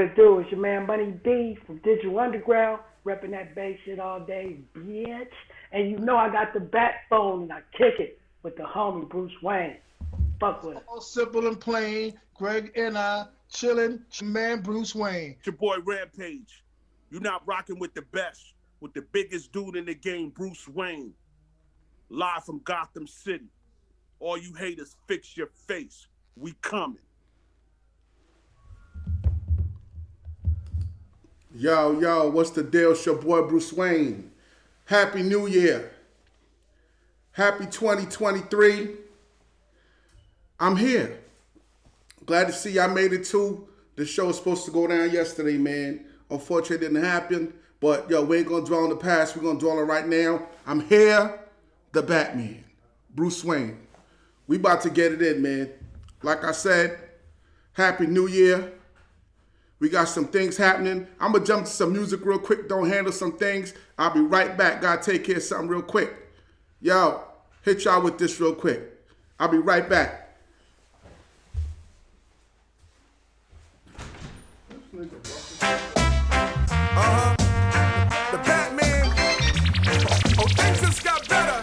it do? It's your man Money B from Digital Underground, repping that bass shit all day, bitch. And you know I got the backbone and I kick it with the homie Bruse Wane. Fuck with it. All simple and plain. Greg and I chilling. Man, Bruse Wane. It's your boy Rampage. You're not rocking with the best, with the biggest dude in the game, Bruse Wane. Live from Gotham City. All you haters, fix your face. We coming. Yo, what's the deal? It's your boy Bruse Wane. Happy New Year. Happy 2023. I'm here. Glad to see y'all made it too. The show was supposed to go down yesterday, man. Unfortunately, it didn't happen. But, yo, we ain't going to dwell on the past. We're going to dwell on it right now. I'm here, the Batman, Bruse Wane. We about to get it in, man. Like I said, Happy New Year. We got some things happening. I'm going to jump to some music real quick. Don't handle some things. I'll be right back. Got to take care of something real quick. Yo, hit y'all with this real quick. I'll be right back. The Batman. Oh, things just got better.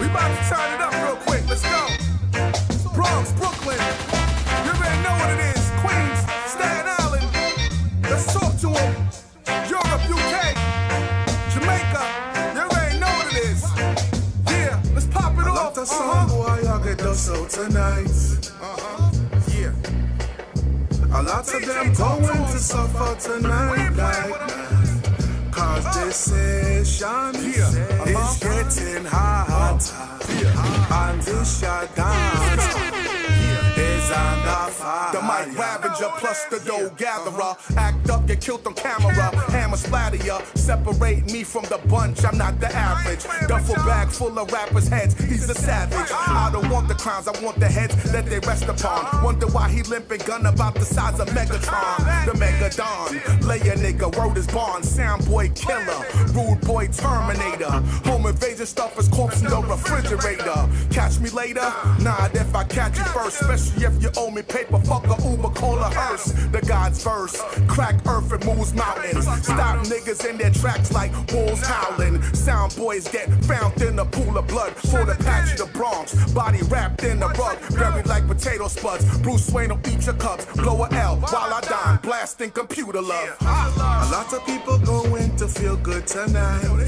We about to turn it up real quick. Let's go. Bronx, Brooklyn. You already know what it is. Queens, Staten Island. Let's talk to them. Europe, UK, Jamaica. You already know what it is. Yeah, let's pop it off. The song, boy, y'all get those so tonight. Yeah. A lot of them going to suffer tonight, cause this session is getting hot, and this your dance is under fire. The mic ravager plus the dough gatherer. Act up, get killed on camera. Hammer splatter ya. Separate me from the bunch, I'm not the average. Duffel bag full of rappers' heads, he's a savage. I don't want the clowns, I want the heads that they rest upon. Wonder why he limping, gun about the size of Megatron. The Megadon, lay a nigga, word is born. Sound boy killer, rude boy terminator. Home invasion stuff is corpse in the refrigerator. Catch me later? Nah, if I catch you first. Especially if you owe me paper, fuck a Uber, call a hearse. The God's verse, crack earth and moves mountains. Stop niggas in their tracks like wolves howling. Sound boys get found in a pool of blood. For the patch of the Bronx, body wrapped in a rug, buried like potato spuds. Bruse Wane will eat your cups, blow a L while I dine, blasting computer love. A lot of people going to feel good tonight. Look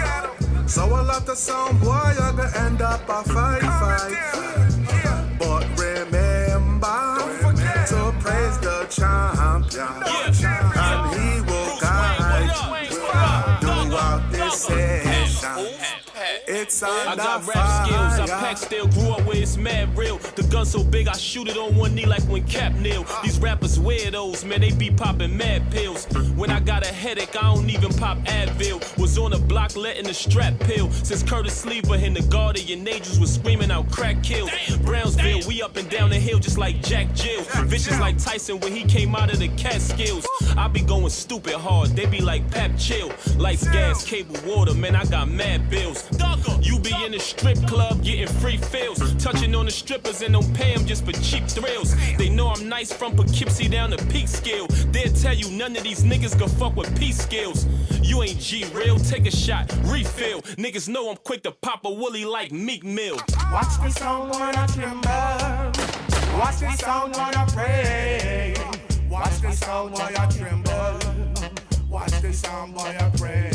at 'em. So a lot of sound boy, you're gonna end up a fight. But remember to praise the champion, and he will guide you throughout this session. It's I got rap skills, I pack still, grew up where it's mad real. The gun so big, I shoot it on one knee like when Cap kneel. These rappers weirdos, man, they be popping mad pills. When I got a headache, I don't even pop Advil. Was on the block letting the strap pill. Since Curtis Sleeper and the Guardian Angels was screaming out crack kills. Brownsville, we up and down the hill just like Jack Jill. Vicious like Tyson when he came out of the Catskills. I be going stupid hard, they be like Pap chill. Lights, gas, cable, water, man, I got mad bills. You be in the strip club getting free feels. Touching on the strippers and don't pay them just for cheap thrills. They know I'm nice from Poughkeepsie down to Peekskill. They'll tell you none of these niggas can fuck with peace skills. You ain't G-real, take a shot, refill. Niggas know I'm quick to pop a woolly like Meek Mill. Watch me song wanna tremble. Watch me song wanna pray. Watch me song wanna tremble. Watch the song wanna pray.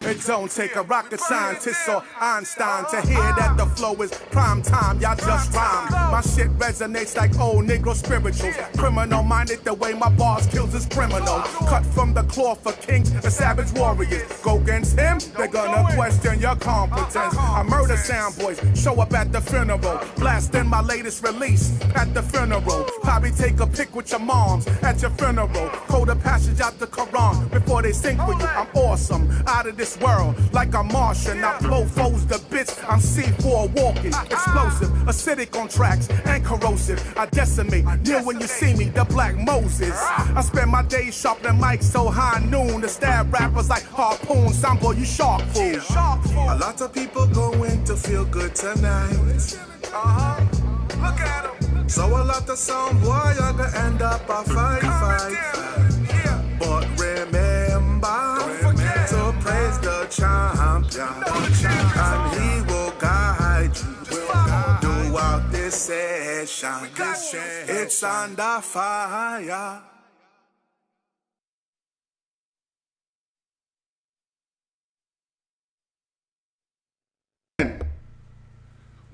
It don't take a rocket scientist or Einstein to hear that the flow is prime time, y'all just rhyme. My shit resonates like old Negro spirituals. Criminal minded the way my bars kills is criminal. Cut from the cloth for kings and savage warriors. Go against him, they're gonna question your competence. I murder sound boys, show up at the funeral. Blasting my latest release at the funeral. Probably take a pic with your moms at your funeral. Quote a passage out the Quran before they sing for you. I'm awesome, out of this world, like a Martian. I blow foes to bits, I'm C4 walking. Explosive, acidic on tracks, and corrosive. I decimate, kneel when you see me, the Black Moses. I spend my days sharpening mics so high noon. To stab rappers like harpoons, some boy, you shark fool. A lot of people going to feel good tonight. Look at 'em. So a lot of sound boy are gonna end up a fight. But remember to praise the champion, and he will guide you throughout this session. It's under fire.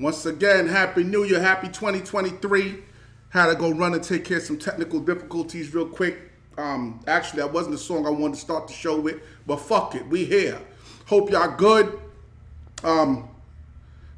Once again, Happy New Year, Happy 2023. Had to go run and take care of some technical difficulties real quick. Actually, that wasn't the song I wanted to start the show with, but fuck it, we here. Hope y'all good.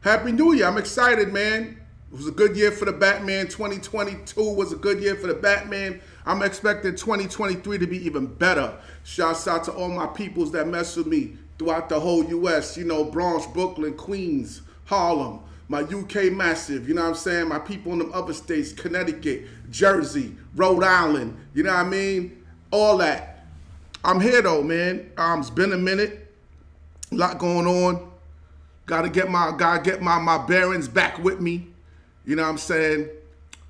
Happy New Year, I'm excited, man. It was a good year for the Batman. 2022 was a good year for the Batman. I'm expecting 2023 to be even better. Shouts out to all my peoples that mess with me throughout the whole U.S. You know, Bronx, Brooklyn, Queens, Harlem. My UK massive, you know what I'm saying? My people in them other states, Connecticut, Jersey, Rhode Island, you know what I mean? All that. I'm here though, man. It's been a minute. A lot going on. Gotta get my bearings back with me. You know what I'm saying?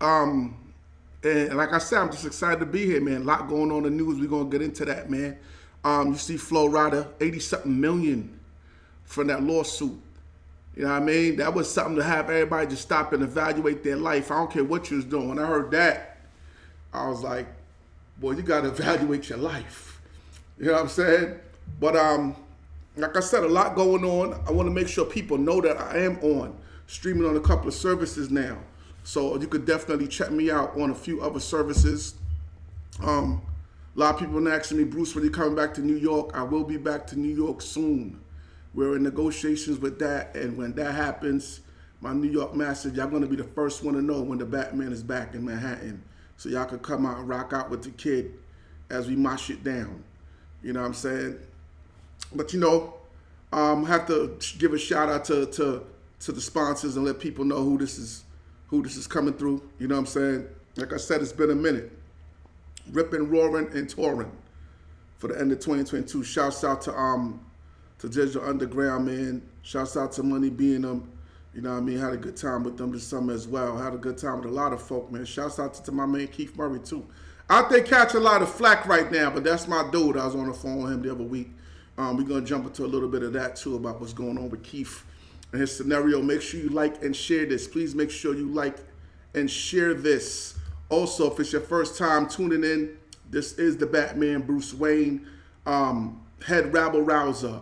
And like I said, I'm just excited to be here, man. A lot going on in the news. We're gonna get into that, man. You see Flo-rida, 80-something million from that lawsuit. You know what I mean? That was something to have everybody just stop and evaluate their life. I don't care what you was doing. When I heard that, I was like, boy, you got to evaluate your life. You know what I'm saying? But like I said, a lot going on. I want to make sure people know that I am on, streaming on a couple of services now. So you could definitely check me out on a few other services. A lot of people been asking me, Bruce, when you coming back to New York? I will be back to New York soon. We're in negotiations with that, and when that happens, my New York massive, y'all gonna be the first one to know when the Batman is back in Manhattan. So y'all can come out and rock out with the kid as we mosh it down. You know what I'm saying? But you know, have to give a shout out to the sponsors and let people know who this is coming through. You know what I'm saying? Like I said, it's been a minute. Ripping, roaring, and touring for the end of 2022. Shouts out to Digital Underground, man. Shouts out to Money being them. You know what I mean? Had a good time with them this summer as well. Had a good time with a lot of folk, man. Shouts out to my man Keith Murray, too. Out there catch a lot of flack right now, but that's my dude. I was on the phone with him the other week. We're going to jump into a little bit of that, too, about what's going on with Keith and his scenario. Make sure you like and share this. Please make sure you like and share this. Also, if it's your first time tuning in, this is the Batman, Bruse Wane, head rabble-rouser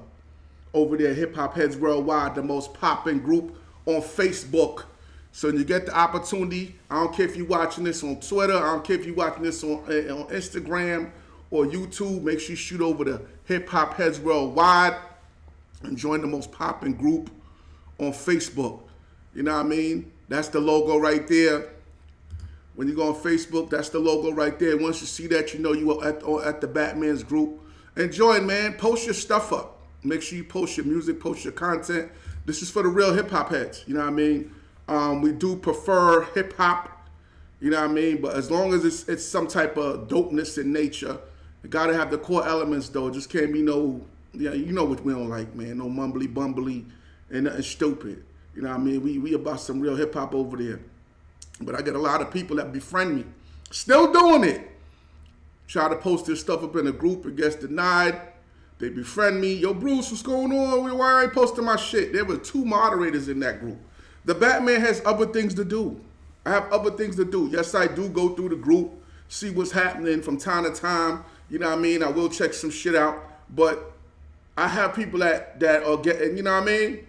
over there, Hip Hop Heads Worldwide, the most popping group on Facebook. So when you get the opportunity, I don't care if you're watching this on Twitter, I don't care if you're watching this on Instagram or YouTube, make sure you shoot over to Hip Hop Heads Worldwide and join the most popping group on Facebook. You know what I mean? That's the logo right there. When you go on Facebook, that's the logo right there. Once you see that, you know you are at the Batman's group. Enjoy, man. Post your stuff up. Make sure you post your music, post your content. This is for the real hip-hop heads, you know what I mean? We do prefer hip-hop, you know what I mean? But as long as it's some type of dopeness in nature, you gotta have the core elements, though. It just can't be no, you know what we don't like, man. No mumbly-bumbly and nothing stupid. You know what I mean? We about some real hip-hop over there. But I get a lot of people that befriend me. Still doing it. Try to post this stuff up in a group. It gets denied. They befriend me. Yo, Bruce, what's going on? Why I ain't posting my shit? There were 2 moderators in that group. The Batman has other things to do. I have other things to do. Yes, I do go through the group, see what's happening from time to time. You know what I mean? I will check some shit out. But I have people that are getting, you know what I mean?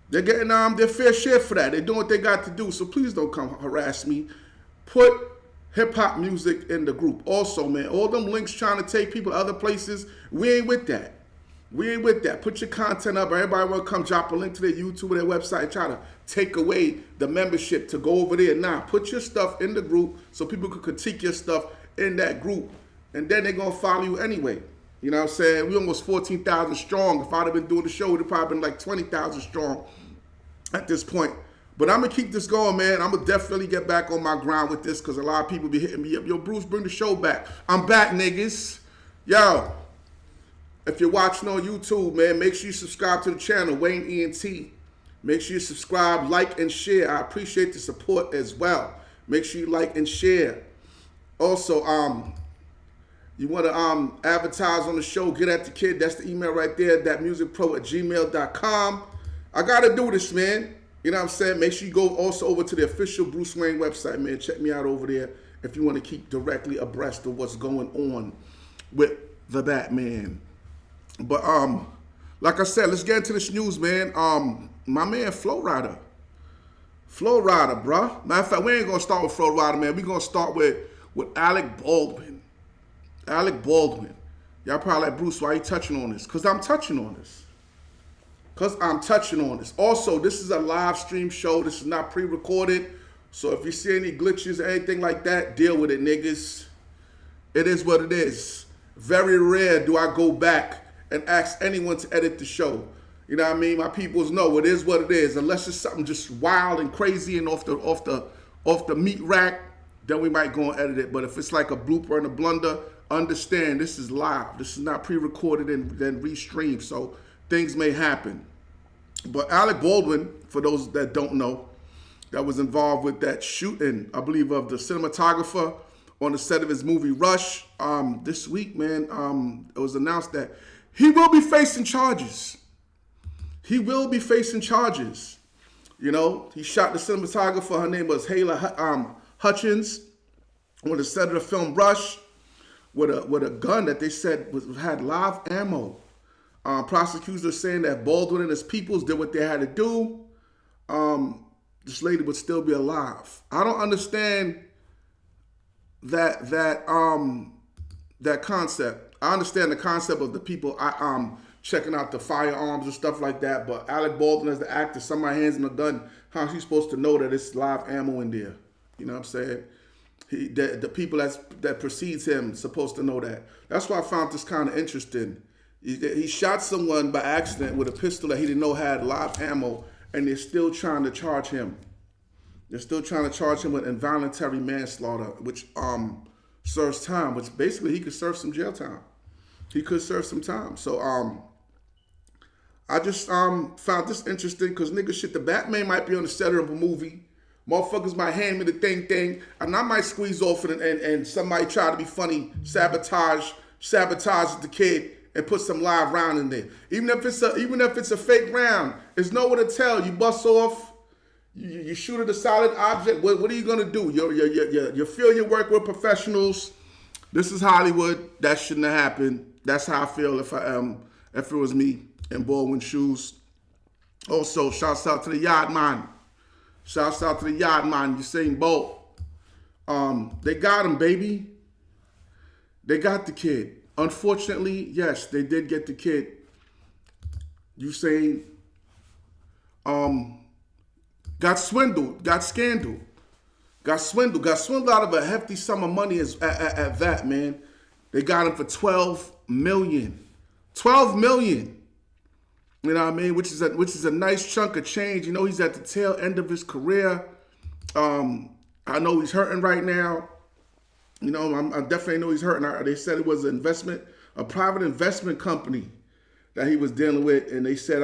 They're getting their fair share for that. They're doing what they got to do. So please don't come harass me. Put hip-hop music in the group. Also, man, all them links trying to take people to other places, we ain't with that. We ain't with that. Put your content up. Everybody want to come drop a link to their YouTube or their website and try to take away the membership to go over there. Nah, put your stuff in the group so people can critique your stuff in that group. And then they're going to follow you anyway. You know what I'm saying? We almost 14,000 strong. If I'd have been doing the show, it would have probably been like 20,000 strong at this point. But I'm going to keep this going, man. I'm going to definitely get back on my grind with this because a lot of people be hitting me up. Yo, Bruce, bring the show back. I'm back, niggas. Yo, if you're watching on YouTube, man, make sure you subscribe to the channel, Wayne ENT. Make sure you subscribe, like, and share. I appreciate the support as well. Make sure you like and share. Also, you want to advertise on the show, get at the kid. That's the email right there, thatmusicpro@gmail.com. I got to do this, man. You know what I'm saying? Make sure you go also over to the official Bruse Wane website, man. Check me out over there if you want to keep directly abreast of what's going on with the Batman. But like I said, let's get into this news, man. My man Flo-rida, bruh. Matter of fact, we ain't gonna start with Flo-rida, man. We gonna start with Alec Baldwin. Alec Baldwin. Y'all probably like, Bruce, why you touching on this? Because I'm touching on this. Also, this is a live stream show. This is not pre-recorded. So if you see any glitches or anything like that, deal with it, niggas. It is what it is. Very rare do I go back and ask anyone to edit the show. You know what I mean? My peoples know it is what it is. Unless it's something just wild and crazy and off the meat rack, then we might go and edit it. But if it's like a blooper and a blunder, understand this is live. This is not pre-recorded and then restreamed. So things may happen. But Alec Baldwin, for those that don't know, that was involved with that shooting, I believe, of the cinematographer on the set of his movie Rush. This week, man, it was announced that he will be facing charges. He will be facing charges. You know, he shot the cinematographer. Her name was Hayla Hutchins on the set of the film Rush with a gun that they said had live ammo. Prosecutors are saying that Baldwin and his peoples did what they had to do. This lady would still be alive. I don't understand that concept. I understand the concept of the people checking out the firearms and stuff like that, but Alec Baldwin as the actor, somebody hands him a gun, how's he supposed to know that it's live ammo in there? You know what I'm saying? The people that precedes him supposed to know that. That's why I found this kind of interesting. He shot someone by accident with a pistol that he didn't know had live ammo, and they're still trying to charge him. They're still trying to charge him with involuntary manslaughter, which serves time, which basically he could serve some jail time. He could serve some time. So I just found this interesting because nigga shit, the Batman might be on the set of a movie. Motherfuckers might hand me the thing, and I might squeeze off it and somebody try to be funny, sabotage the kid and put some live round in there. Even if it's a fake round, there's nowhere to tell. You bust off, you shoot at a solid object. What are you gonna do? You feel you work with professionals. This is Hollywood. That shouldn't have happened. That's how I feel if it was me in Baldwin's shoes. Also, shouts out to the Yard Man. Shouts out to the Yard Man, Usain Bolt. They got him, baby. They got the kid. Unfortunately, yes, they did get the kid. Usain got swindled, got scandaled. Got swindled out of a hefty sum of money at that, man. They got him for $12 million. $12 million. You know what I mean? Which is a nice chunk of change. You know, he's at the tail end of his career. I know he's hurting right now. You know, I definitely know he's hurting. They said it was a private investment company that he was dealing with, and they said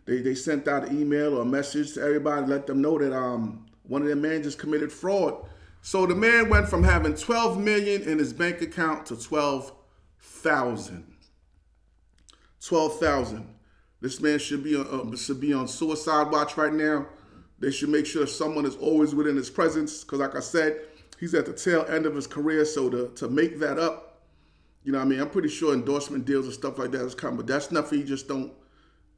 they sent out an email or a message to everybody, let them know that one of their managers committed fraud. So the man went from having $12 million in his bank account to 12,000. 12,000. This man should be on suicide watch right now. They should make sure someone is always within his presence, because like I said, he's at the tail end of his career. So to make that up, you know what I mean? I'm pretty sure endorsement deals and stuff like that is coming, but that's nothing. He just don't,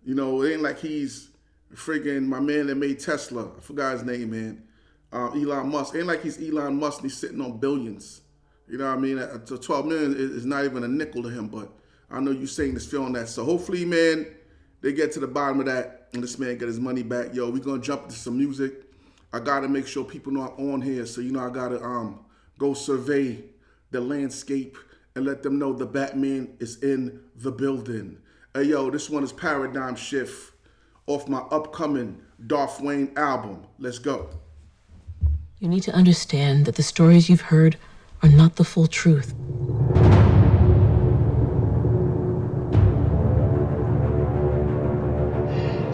you know, it ain't like he's friggin' my man that made Tesla. I forgot his name, man. Elon Musk. Ain't like he's Elon Musk and he's sitting on billions. You know what I mean? 12 million is not even a nickel to him, but I know Usain is feeling that. So hopefully, man, they get to the bottom of that and this man get his money back. Yo, we gonna jump into some music. I gotta make sure people know I'm on here. So, you know, I gotta go survey the landscape and let them know the Batman is in the building. Hey, yo, this one is Paradigm Shift off my upcoming Darth Wayne album. Let's go. You need to understand that the stories you've heard are not the full truth.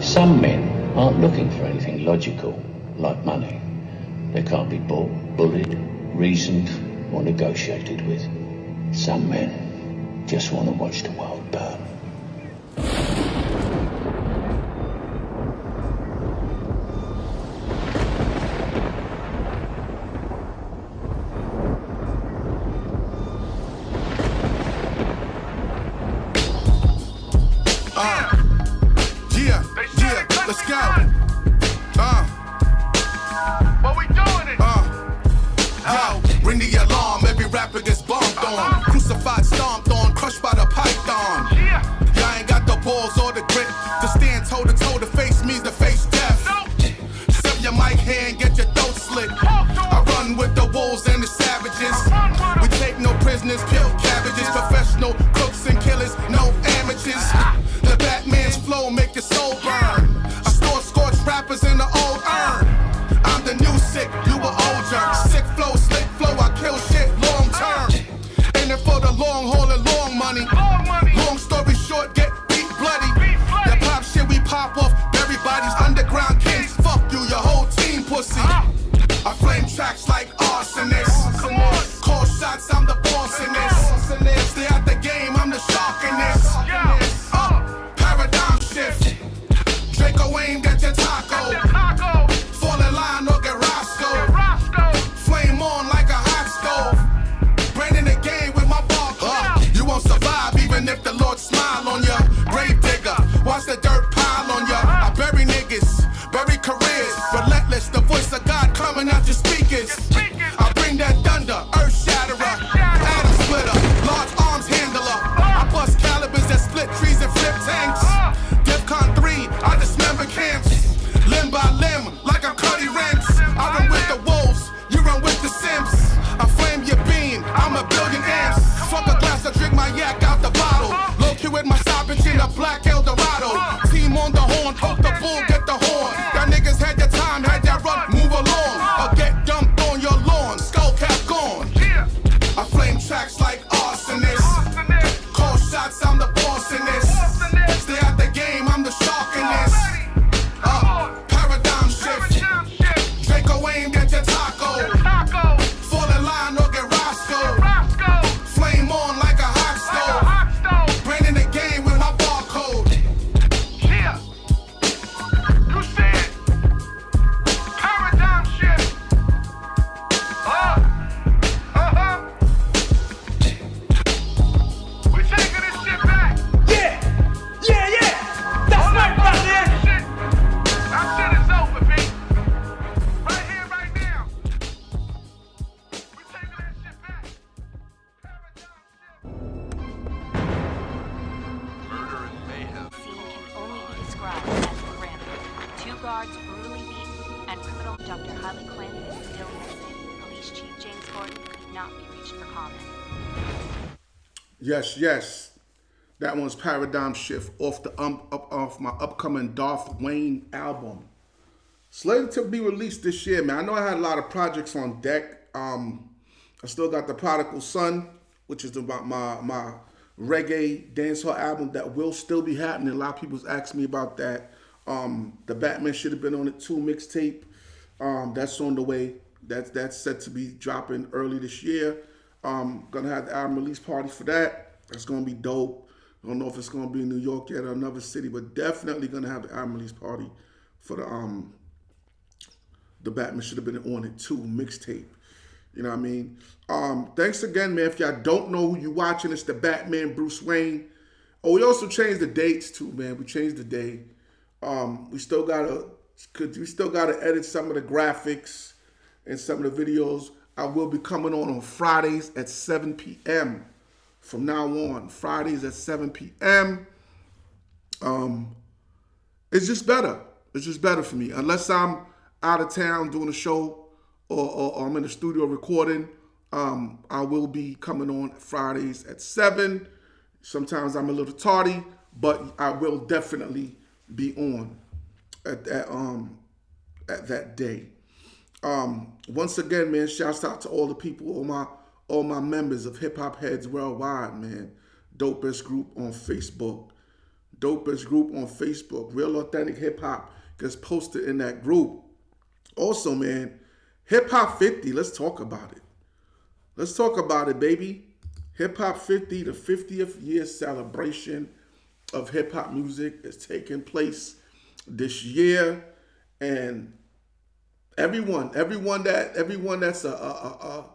Some men aren't looking for anything logical, like money. They can't be bought, bullied, reasoned, or negotiated with. Some men just want to watch the world burn. Let's go. What we doing it? Yo, ring the alarm. Every rapper gets bombed on, crucified, stomped on, crushed by the python. Y'all ain't got the balls or the grit to stand toe to toe. To face me, to face death. Sever your mic hand, get your throat slit. I run with the wolves and the savages. We take no prisoners, kill cabbages. Professional cooks and killers, no amateurs. The Batman's flow make your soul burn. I store scorched rappers in the old urn. I'm the new sick, you a old jerk. Sick flow, slick flow, I kill shit long term. Ain't it for the long haul and long money. Long story short, get beat bloody. That pop shit we pop off, everybody's underground kings. Fuck you, your whole team pussy. I flame tracks like arsonists. Call shots, I'm the boss in this. Stay out the game, I'm the shark in this. Paradigm shift. Draco aimed at your taco. Fall in line or get Roscoe. Flame on like a hot stove. Branding the game with my barcode. You won't survive even if the Lord smile on ya. Grave digger, watch the dirt pile on ya. I bury niggas, bury careers. Relentless, the voice of God coming out your speakers. I bring that thunder, earth shatterer, atom splitter, large arms handler. I bust calibers that split trees and flip tanks. DEFCON 3, I dismember camps. Limb by limb, like I'm Cuddy Ranks. I run with the wolves, you run with the Sims. I flame your bean, I'm a billion amps. Fuck a glass, I drink my yak out the bottle. Low key with my side bitch in a black Eldorado. Team on the horn, poke the bull, get the horn. Y'all niggas had your time, had that run, move along. Or get dumped on your lawn, skull cap gone. I flame tracks like arsonists. Call shots, I'm the boss in this. Stay out the game, I'm the shark in this. Paradigm shift. Draco aimed at your taco. Fall in line or get Roscoe. Flame on like a hot stove. Branding the game with my barcode. Yeah. You said paradigm shift. We taking this shit back. Yeah. That's right, brother. That shit is over, B. Right here, right now. We taking that shit back. Murder and mayhem. Scene can only be described as grim. 2 guards brutally beaten, and criminal Dr. Harley Quinn is still missing. Police Chief James Gordon could not be reached for comment. Yes. That one's Paradigm Shift off my upcoming Darth Wayne album. Slated to be released this year, man. I know I had a lot of projects on deck. I still got the Prodigal Son, which is about my reggae dancehall album that will still be happening. A lot of people's asked me about that. The Batman Should Have Been On It 2 mixtape. That's on the way. That's set to be dropping early this year. Gonna have the album release party for that. That's gonna be dope. I don't know if it's gonna be in New York yet or another city, but definitely gonna have the album release party for the Batman Should Have Been On It 2 mixtape. You know what I mean? Thanks again, man. If y'all don't know who you watching, it's the Batman Bruse Wane. Oh, we also changed the dates too, man. We changed the day. We still gotta edit some of the graphics and some of the videos. I will be coming on Fridays at 7 p.m. from now on. Fridays at 7 p.m. It's just better. It's just better for me. Unless I'm out of town doing a show or I'm in the studio recording, I will be coming on Fridays at 7. Sometimes I'm a little tardy, but I will definitely be on at that day. Once again, man, shouts out to all the people, all my members of Hip Hop Heads Worldwide, man. Dopest group on Facebook. Real Authentic Hip Hop gets posted in that group. Also, man, Hip Hop 50, let's talk about it. Let's talk about it, baby. Hip Hop 50, the 50th year celebration of hip hop music is taking place this year, and everyone that's a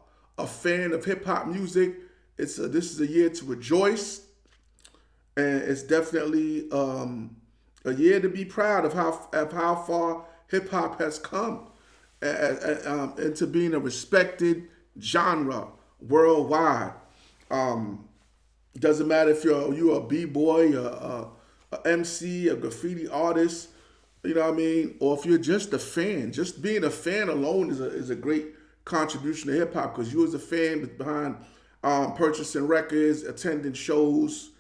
fan of hip hop music, this is a year to rejoice, and it's definitely a year to be proud of how far hip hop has come into being a respected genre worldwide. Doesn't matter if you're a b-boy, a MC, a graffiti artist, you know what I mean, or if you're just a fan. Just being a fan alone is a great contribution to hip hop, because you as a fan behind purchasing records, attending shows,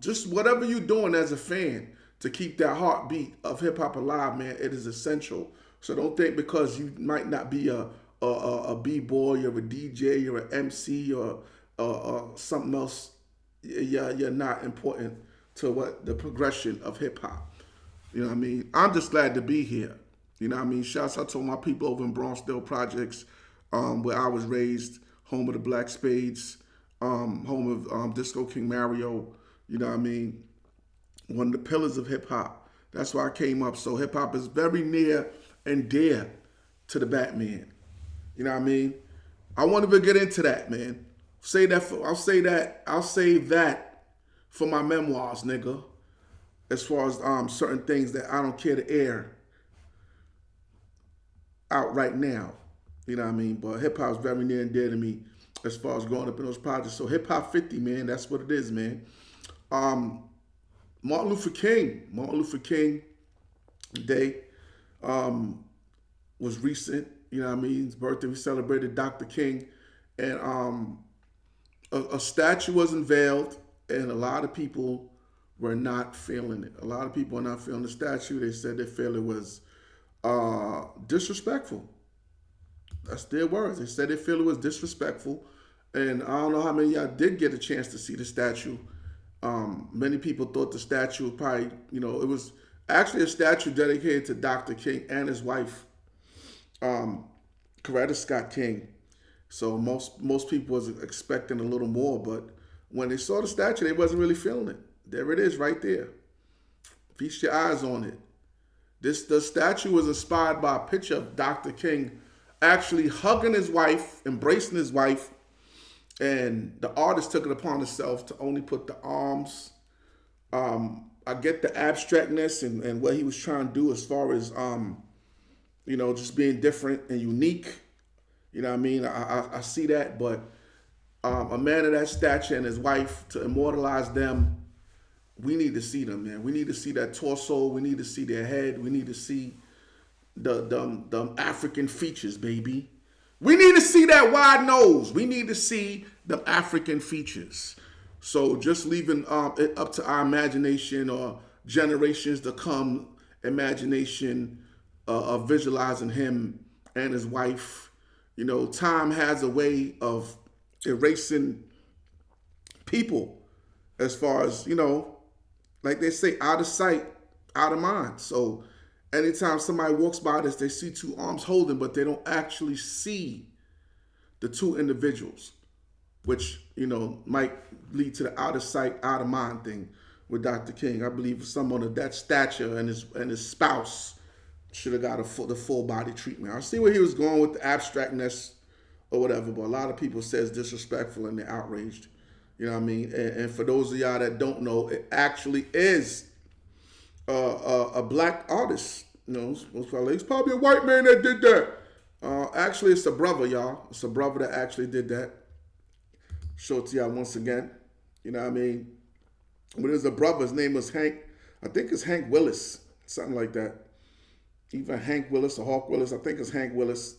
just whatever you're doing as a fan to keep that heartbeat of hip hop alive, man, it is essential. So don't think because you might not be a b-boy or a DJ or an MC or something else, you're not important to what the progression of hip hop. You know what I mean? I'm just glad to be here. You know what I mean? Shouts out to all my people over in Bronxdale Projects, where I was raised, home of the Black Spades, home of Disco King Mario. You know what I mean? One of the pillars of hip hop. That's why I came up. So hip hop is very near and dear to the Batman. You know what I mean? I won't even get into that, man. I'll say that for my memoirs, nigga. As far as certain things that I don't care to air out right now. You know what I mean? But hip hop is very near and dear to me as far as growing up in those projects. So hip hop 50, man, that's what it is, man. Martin Luther King Day was recent. You know what I mean? His birthday, we celebrated Dr. King. And a statue was unveiled, and a lot of people were not feeling it. A lot of people are not feeling the statue. They said they feel it was disrespectful. That's their words. They said they feel it was disrespectful. And I don't know how many of y'all did get a chance to see the statue. Many people thought the statue was probably, it was actually a statue dedicated to Dr. King and his wife, Coretta Scott King. So most people was expecting a little more, but when they saw the statue, they wasn't really feeling it. There it is right there. Feast your eyes on it. The statue was inspired by a picture of Dr. King actually hugging his wife, embracing his wife, and the artist took it upon himself to only put the arms. I get the abstractness and what he was trying to do as far as, just being different and unique. You know what I mean? I see that, but a man of that stature and his wife, to immortalize them, we need to see them, man. We need to see that torso. We need to see their head. We need to see the African features, baby. We need to see that wide nose. We need to see the African features. So just leaving it up to our imagination or generations to come, imagination of visualizing him and his wife. Time has a way of erasing people as far as, like they say, out of sight, out of mind. So anytime somebody walks by this, they see two arms holding, but they don't actually see the two individuals, which, might lead to the out of sight, out of mind thing with Dr. King. I believe someone of that stature and his spouse should have got the full body treatment. I see where he was going with the abstractness or whatever, but a lot of people say it's disrespectful and they're outraged. You know what I mean? And for those of y'all that don't know, it actually is a black artist. It's probably a white man that did that. Actually, it's a brother, y'all. It's a brother that actually did that. Show it to y'all once again. You know what I mean? But there's a brother. His name was Hank. I think it's Hank Willis, something like that. Either Hank Willis or Hawk Willis. I think it's Hank Willis.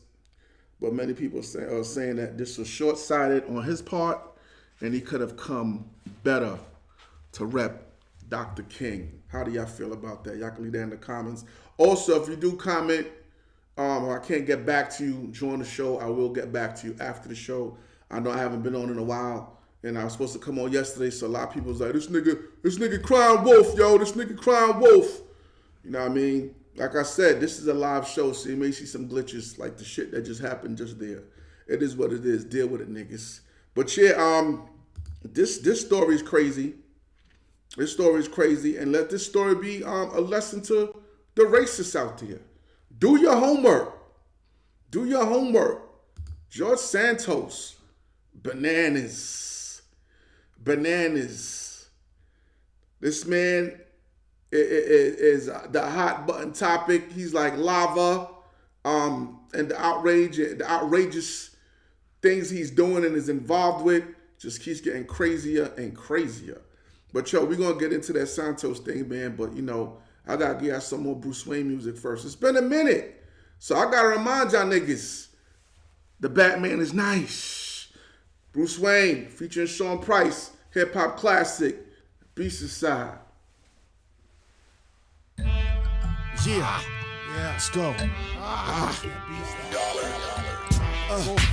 But many people are saying that this was short-sighted on his part, and he could have come better to rep Dr. King. How do y'all feel about that? Y'all can leave that in the comments. Also, if you do comment, or I can't get back to you during the show, I will get back to you after the show. I know I haven't been on in a while, and I was supposed to come on yesterday, so a lot of people was like, this nigga crying wolf, yo, this nigga crying wolf. You know what I mean? Like I said, this is a live show, so you may see some glitches like the shit that just happened just there. It is what it is. Deal with it, niggas. But yeah, this story is crazy. This story is crazy, and let this story be a lesson to the racists out there. Do your homework. Do your homework. George Santos, bananas. This man is the hot button topic. He's like lava, and the outrageous things he's doing and is involved with just keeps getting crazier and crazier. But yo, we're gonna get into that Santos thing, man. But you know, I gotta give y'all some more Bruse Wane music first. It's been a minute, so I gotta remind y'all niggas, the Batman is nice. Bruse Wane featuring Sean Price, hip hop classic, Beast Inside. Yeah, let's go.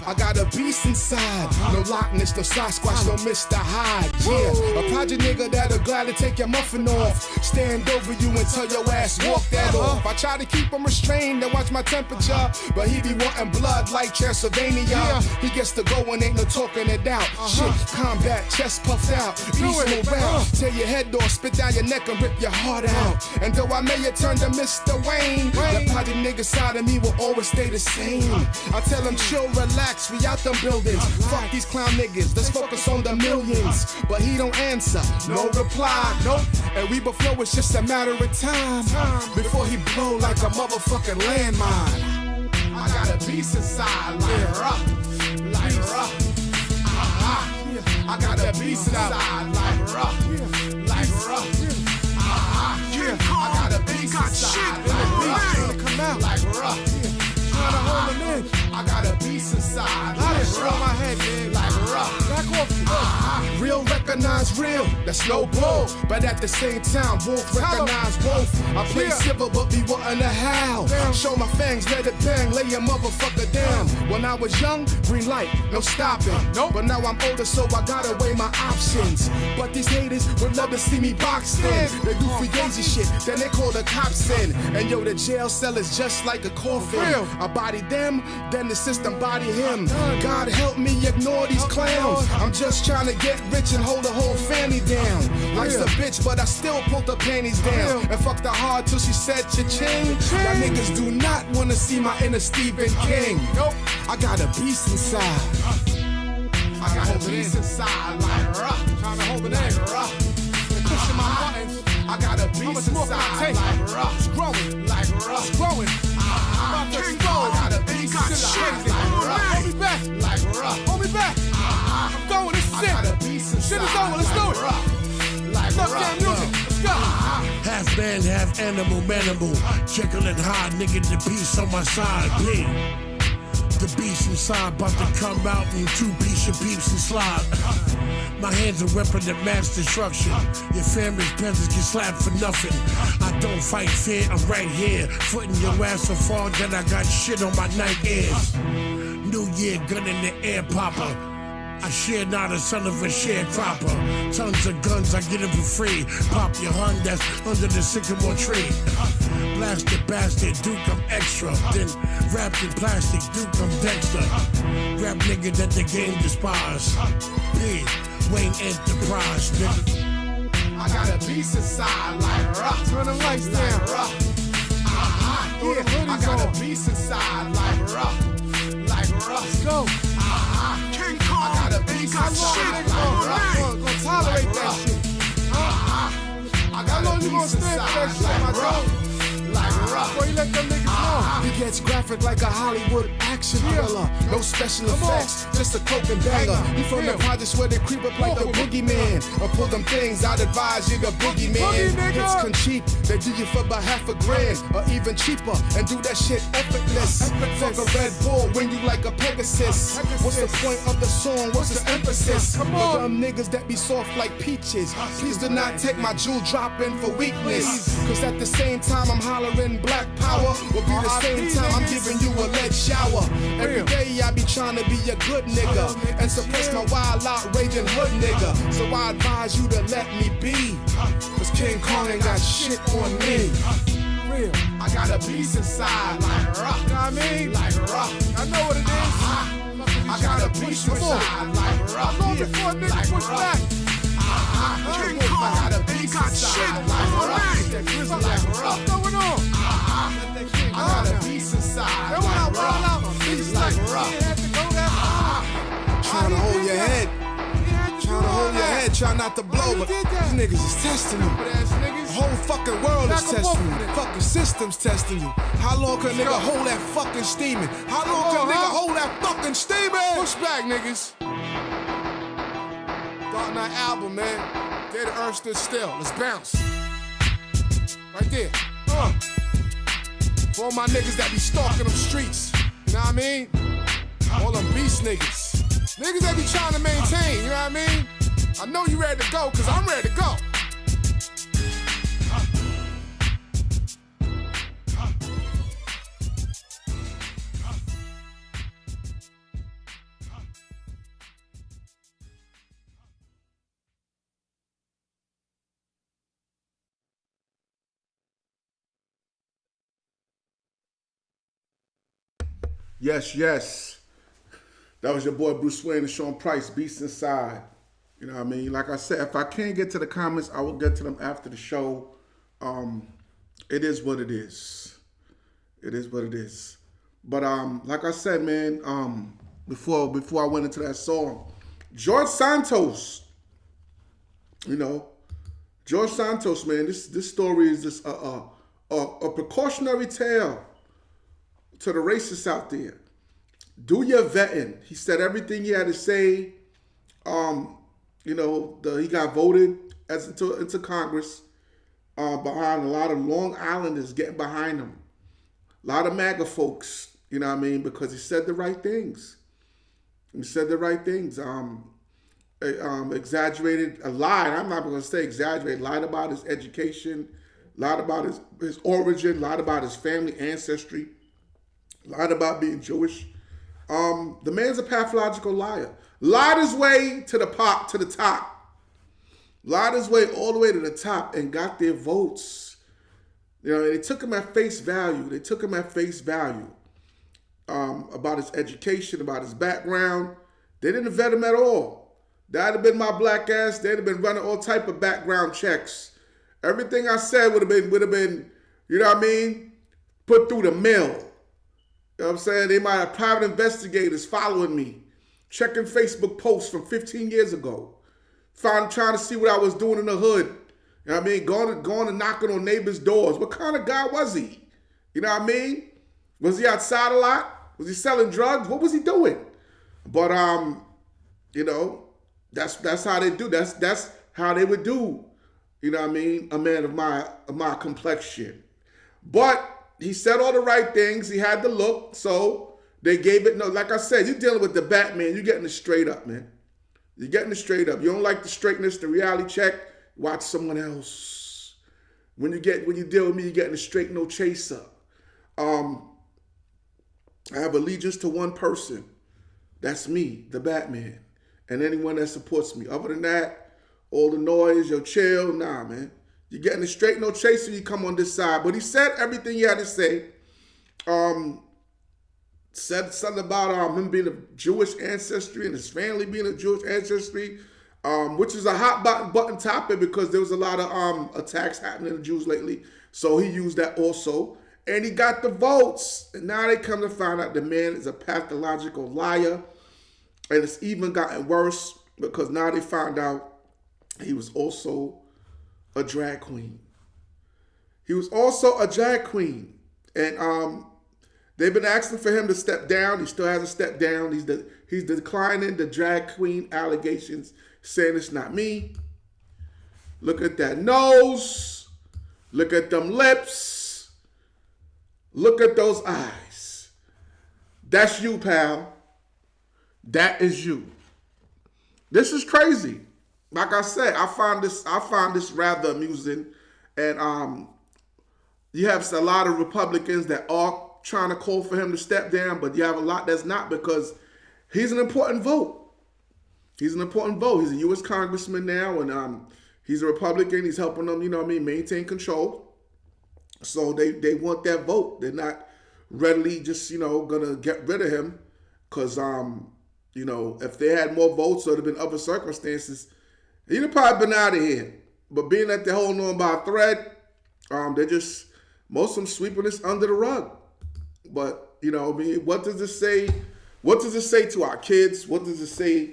I got a beast inside. No Loch Ness, no Sasquatch, no Mr. Hyde. Yeah, a project nigga that'll gladly take your muffin off. Stand over you and tell your ass, walk that off. I try to keep him restrained and watch my temperature, but he be wanting blood like Transylvania. He gets to go and ain't no talking it out. Shit, combat, chest puffed out. Beast no round. Tear your head off, spit down your neck and rip your heart out. And though I may have turned to Mr. Wayne, that project nigga side of me will always stay the same. I tell him chill, relax, we out them buildings. Fuck these clown niggas, let's focus on the millions. But he don't answer, no reply, nope. And we both know it's just a matter of time before he blow like a motherfucking landmine. I got a beast inside, like rough. I got a beast inside, like rough. I got a beast inside, come out like rough. Trying to hold him in. I got a beast inside. Like shit on my head, man. Like rough. Back off. Real recognize real. That's no bull. But at the same time, wolf recognize wolf. I play civil, but be wanting to howl. Show my fangs, let it bang, lay your motherfucker down. When I was young, green light, no stopping. Nope. But now I'm older, so I gotta weigh my options. But these haters would love to see me boxed in. They do fugazi shit, then they call the cops in. And yo, the jail cell is just like a coffin. I body them, then the system body him. God help me ignore these clowns. I'm just trying to get rich and hold the whole family down. Life's a bitch, but I still pulled the panties down. And fucked her hard till she said cha-ching. Y'all niggas do not wanna see my inner Stephen King. Nope. I got a beast inside. I got a beast inside, like rough. Trying to hold it in, rough. Pushing my buttons. I got a beast inside, like rough. It's growing, like rough. It's growing. I got a beast inside, like rough. Hold me back, like rough. Hold me back. I'm going, this is it. I got a beast inside, shit is over, let's do it. Like rough. Let's go. Half man, half animal, manimal. Jekyll and Hyde, nigga, the beast on my side, B. The beast inside about to come out in 2 piece of peeps and slide. My hands are weapon of mass destruction. Your family's presence get slapped for nothing. I don't fight fear, I'm right here. Footing your ass so far that I got shit on my night ears. New year, gun in the air popper. I share not a son of a sharecropper. Tons of guns, I get them for free. Pop your hun that's under the sycamore tree. Blasted bastard, Duke, I'm extra. Then wrapped in plastic, Duke, I'm Dexter. Rap nigga that the game despise. B, Wayne Enterprise, nigga. I got a beast inside, like rough. Turn the lights down, rough. Yeah, I got a beast inside, like rough. Like rough. Let's go. King Kong. I got a beast inside, like rough. Gonna tolerate that shit. I got a beast inside, like rough. Like rough. Boy, you let them niggas know. He gets graphic like a Hollywood action thriller. No special effects, just a cloak and banger. He from the projects where they creep up like the boogeyman. Or pull them things, I'd advise you the boogeyman. Hits can cheap, they do you for about $1,000 or even cheaper, and do that shit effortless. Fuck a Red Bull when you like a Pegasus. What's the point of the song? What's its emphasis? For them niggas that be soft like peaches, please do not take my jewel dropping for weakness. Cause at the same time I'm hollering black power, will be the same time I'm giving you a lead shower. Every day I be trying to be a good nigga and suppress my wild out raging hood nigga. So I advise you to let me be, cause King Kong ain't got shit on me. feel? I got a beast inside, like rock. You know what I mean? Like rock. I know what it is. I got a beast inside, like rock. Long before niggas push back. King Kong, I got a beast inside, like rock. What's going on? I got a beast inside, like rock. Beast like rock. Trying to hold your head. Trying to hold your head, try not to blow, but these niggas is testing you. The whole fucking world is testing you. The fucking system's testing you. How long can a nigga hold that fucking steaming? How long can a nigga hold that fucking steaming? Push back, niggas. Dark Knight album, man. Day the earth stood still. Let's bounce. Right there. For all my niggas that be stalking them streets. You know what I mean? All them beast niggas. Niggas that be trying to maintain, you know what I mean? I know you ready to go, cause I'm ready to go. Yes, yes. That was your boy Bruse Wane and Sean Price, Beast Inside. You know what I mean? Like I said, if I can't get to the comments, I will get to them after the show. It is what it is. It is what it is. But like I said, man, before I went into that song, George Santos, you know, George Santos, man, this story is just a precautionary tale to the racists out there. Do your vetting. He said everything he had to say. You know, he got voted into Congress behind a lot of Long Islanders getting behind him. A lot of MAGA folks, you know what I mean, because he said the right things. He said the right things. Exaggerated, lied. I'm not going to say exaggerated. Lied about his education, lied about his origin, lied about his family ancestry, lied about being Jewish. The man's a pathological liar. Lied his way to the top. Lied his way all the way to the top and got their votes. You know, they took him at face value. About his education, about his background. They didn't vet him at all. That'd have been my black ass. They'd have been running all type of background checks. Everything I said would have been, you know what I mean, put through the mill. You know what I'm saying? They might have private investigators following me, checking Facebook posts from 15 years ago, trying to see what I was doing in the hood. You know what I mean? Going and knocking on neighbors' doors. What kind of guy was he? You know what I mean? Was he outside a lot? Was he selling drugs? What was he doing? But you know, that's how they do. That's how they would do. You know what I mean? A man of my complexion. But he said all the right things. He had the look, so they gave it. No, like I said, you're dealing with the Batman. You're getting it straight up, man. You're getting it straight up. You don't like the straightness, the reality check. Watch someone else. When you deal with me, you're getting a straight, no chaser. I have allegiance to one person. That's me, the Batman, and anyone that supports me. Other than that, all the noise, your chill, nah, man. You're getting a straight, no chaser, you come on this side. But he said everything he had to say. Said something about him being of Jewish ancestry and his family being of Jewish ancestry, which is a hot button topic because there was a lot of attacks happening to Jews lately. So he used that also. And he got the votes. And now they come to find out the man is a pathological liar. And it's even gotten worse because now they found out he was also a drag queen. He was also a drag queen. And they've been asking for him to step down. He still hasn't stepped down. He's declining the drag queen allegations, saying it's not me. Look at that nose. Look at them lips. Look at those eyes. That's you, pal. That is you. This is crazy. Like I said, I find this rather amusing. And you have a lot of Republicans that are trying to call for him to step down, but you have a lot that's not because he's an important vote. He's an important vote. He's a U.S. congressman now, and he's a Republican. He's helping them, you know what I mean, maintain control. So they want that vote. They're not readily just, gonna get rid of him. Cause if they had more votes or there'd been other circumstances, he'd have probably been out of here. But being that they're holding on by a thread, they're just, most of them sweeping this under the rug. But, what does it say? What does it say to our kids? What does it say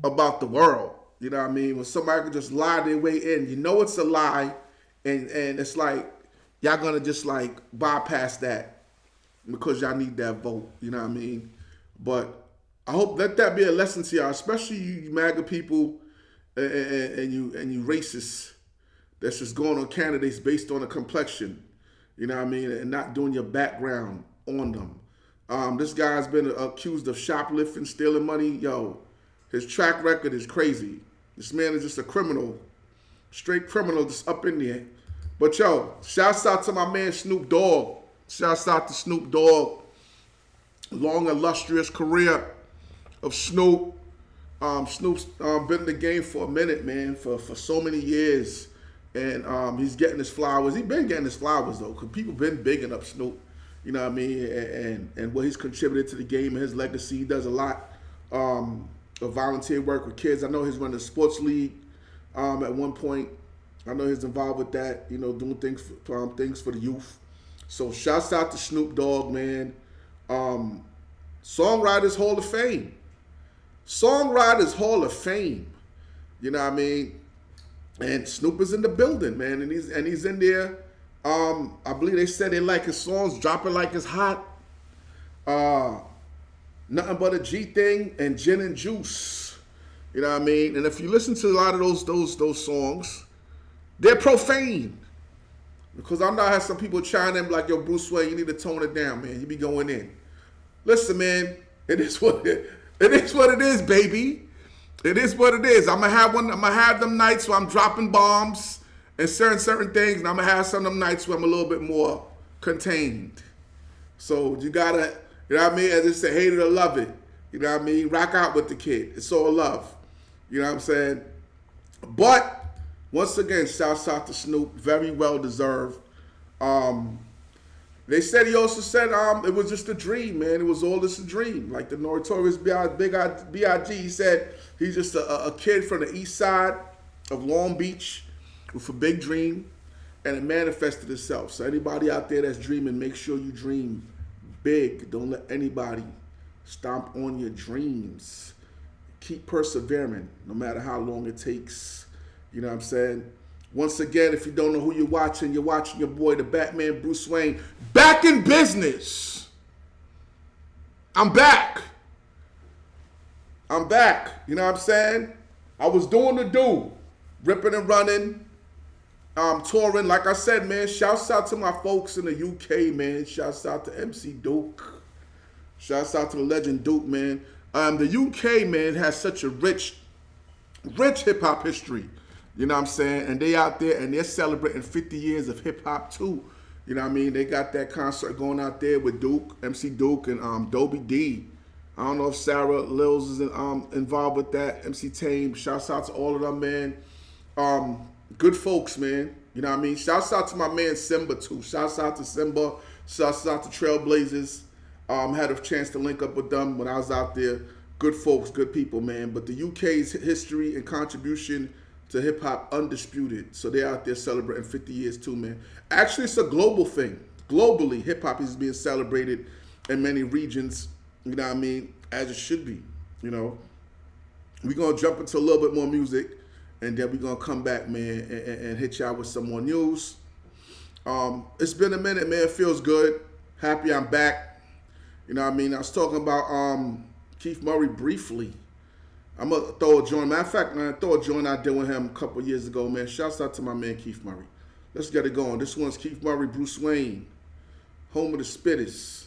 about the world? You know what I mean? When somebody can just lie their way in, it's a lie, and it's like, y'all gonna just like bypass that because y'all need that vote. You know what I mean? But I hope let that be a lesson to y'all, especially you MAGA people and you racists that's just going on candidates based on a complexion. You know what I mean? And not doing your background on them. This guy's been accused of shoplifting, stealing money. Yo, his track record is crazy. This man is just a criminal, straight criminal, just up in there. But yo, shouts out to my man Snoop Dogg. Shouts out to Snoop Dogg. Long illustrious career of Snoop. Snoop's been in the game for a minute, man, for so many years. And he's getting his flowers. He's been getting his flowers, though, because people been bigging up Snoop. You know what I mean? And what he's contributed to the game and his legacy. He does a lot of volunteer work with kids. I know he's running a sports league at one point. I know he's involved with that, doing things for the youth. So shouts out to Snoop Dogg, man. Songwriters Hall of Fame. Songwriters Hall of Fame. You know what I mean? And Snoop is in the building, man, and he's in there. I believe they said they like his songs, Drop It Like It's Hot, Nothing But a G Thing, and Gin and Juice. You know what I mean? And if you listen to a lot of those songs, they're profane. Because I know I have some people chime in like, yo, Bruse Wane, you need to tone it down, man. You be going in. Listen, man, it is what it is, baby. It is what it is. I'm gonna have them nights where I'm dropping bombs and certain things, and I'm gonna have some of them nights where I'm a little bit more contained. So you gotta, you know what I mean? As they say, hate it or love it. You know what I mean? Rock out with the kid. It's all love. You know what I'm saying? But once again, shouts out to Snoop. Very well deserved. They said, he also said it was just a dream, man. It was all just a dream. Like the notorious B.I.G. He said he's just a kid from the east side of Long Beach with a big dream, and it manifested itself. So anybody out there that's dreaming, make sure you dream big. Don't let anybody stomp on your dreams. Keep persevering, no matter how long it takes. You know what I'm saying? Once again, if you don't know who you're watching your boy, the Batman, Bruse Wane, back in business. I'm back. You know what I'm saying? I was doing the do, ripping and running, touring. Like I said, man, shouts out to my folks in the UK, man. Shouts out to MC Duke. Shouts out to the legend Duke, man. The UK, man, has such a rich hip-hop history. You know what I'm saying? And they out there and they're celebrating 50 years of hip hop too. You know what I mean? They got that concert going out there with Duke, MC Duke, and Dobie D. I don't know if Sarah Lils is involved with that. MC Tame. Shouts out to all of them, man. Good folks, man. You know what I mean? Shouts out to my man Simba too. Shouts out to Simba. Shouts out to Trailblazers. Had a chance to link up with them when I was out there. Good folks, good people, man. But the UK's history and contribution to hip-hop undisputed. So they're out there celebrating 50 years too, man. Actually, it's a global thing. Globally, hip-hop is being celebrated in many regions, you know what I mean, as it should be, you know. We're going to jump into a little bit more music, and then we're going to come back, man, and hit y'all with some more news. It's been a minute, man. It feels good. Happy I'm back. You know what I mean? I was talking about Keith Murray briefly. I'm going to throw a joint. Matter of fact, man, I throw a joint I did with him a couple years ago, man. Shouts out to my man Keith Murray. Let's get it going. This one's Keith Murray, Bruse Wane, home of the Spitters.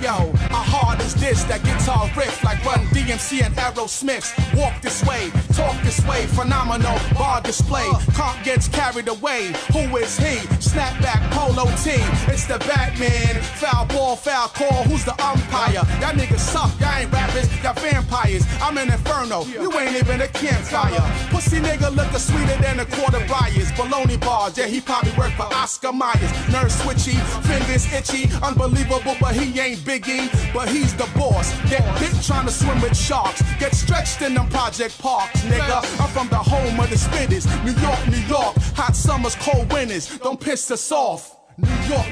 Yo, how hard is this? That guitar riff like Run DMC MC and Aerosmiths. Walk this way, talk this way, phenomenal bar display. Comp gets carried away. Who is he? Snapback polo tee. It's the Batman. Foul ball, foul call. Who's the umpire? Y'all niggas suck. Y'all ain't rappers. Y'all vampires. I'm an inferno. You ain't even a campfire. Pussy nigga lookin' sweeter than a quarter Briars. Baloney bars. Yeah, he probably worked for Oscar Myers. Nerve switchy, fingers itchy. Unbelievable, but he ain't Biggie. But he's the boss. Get bit trying to swim with sharks. Get stretched in them project parks, nigga. I'm from the home of the spitters. New York, New York. Hot summers, cold winters. Don't piss us off. New York,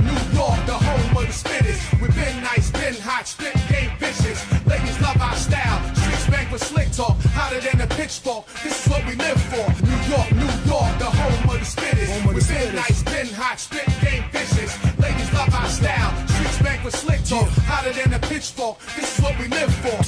the home of the spitters. We've been nice, been hot, spit game vicious. Ladies love our style. Streets bank with slick talk. Hotter than a pitchfork. This is what we live for. New York, the home of the spitters. We've been nice, been hot, spit game vicious. Ladies love our style. Streets bank with slick talk. Hotter than a pitchfork. This is what we live for.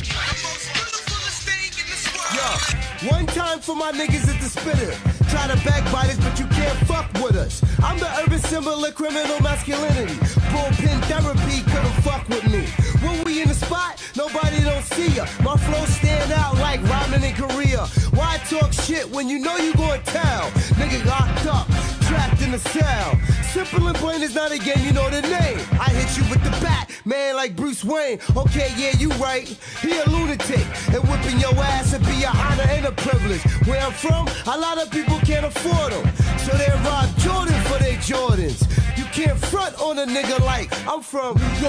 Yo, one time for my niggas at the spitter. Try to backbite us, but you can't fuck with us. I'm the urban symbol of criminal masculinity. Bullpen therapy couldn't fuck with me. When we in the spot, nobody don't see ya. My flow stand out like rhyming in Korea. Why talk shit when you know you going tell? Nigga locked up, trapped in the cell. Simple and plain is not a game, you know the name. I hit you with the bat, man, like Bruse Wane. Okay, yeah, you right. He a lunatic. And whipping your ass would be an honor and a privilege. Where I'm from, a lot of people can't afford them. So they rob Jordan for their Jordans. You can't front on a nigga like I'm from New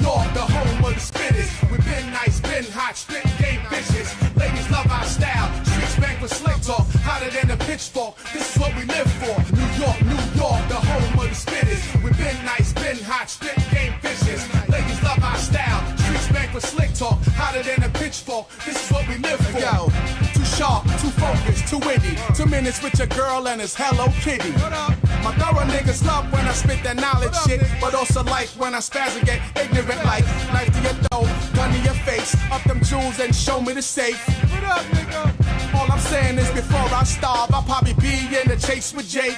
York, the home of the spitters. We've been nice, been hot, spit game vicious. Ladies love our style. Streets bank with slick talk. Hotter than a pitchfork. This is what we live for. New York, the home of the spitters. We've been nice, been hot, spit game vicious. Ladies love our style. Streets bank with slick talk. Hotter than a pitchfork. This is what we live for. Yo, too sharp, too focused, too witty. 2 minutes with your girl and it's Hello Kitty. My thorough niggas love when I spit that knowledge shit, but also like when I spaz and get ignorant like knife to your throat, gun to your face, up them jewels and show me the safe. What up, nigga? All I'm saying is before I starve, I'll probably be in the chase with Jake.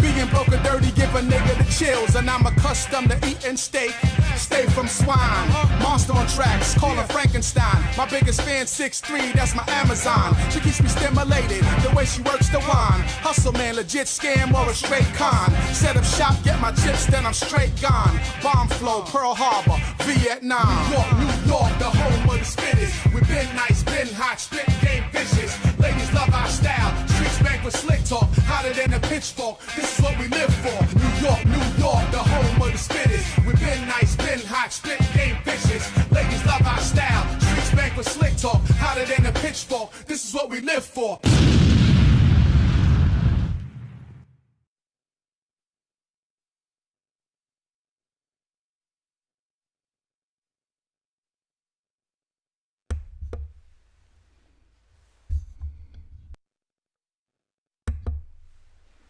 Being broke or dirty give a nigga the chills, and I'm accustomed to eating steak. Stay from swine, monster on tracks, call her Frankenstein. My biggest fan 6'3", that's my Amazon. She keeps me stimulated, the way she works the wine. Hustle man, legit scam or a straight con. Set up shop, get my chips, then I'm straight gone. Bomb flow, Pearl Harbor, Vietnam. New York, the home of the spitters. We've been nice, been hot, spit game vicious. Ladies love our style, streets bank with slick talk. Hotter than a pitchfork, this is what we live for. New York, the home of the spitters. We've been nice, been hot, spit game vicious. Ladies love our style, streets bank with slick talk. Hotter than a pitchfork, this is what we live for.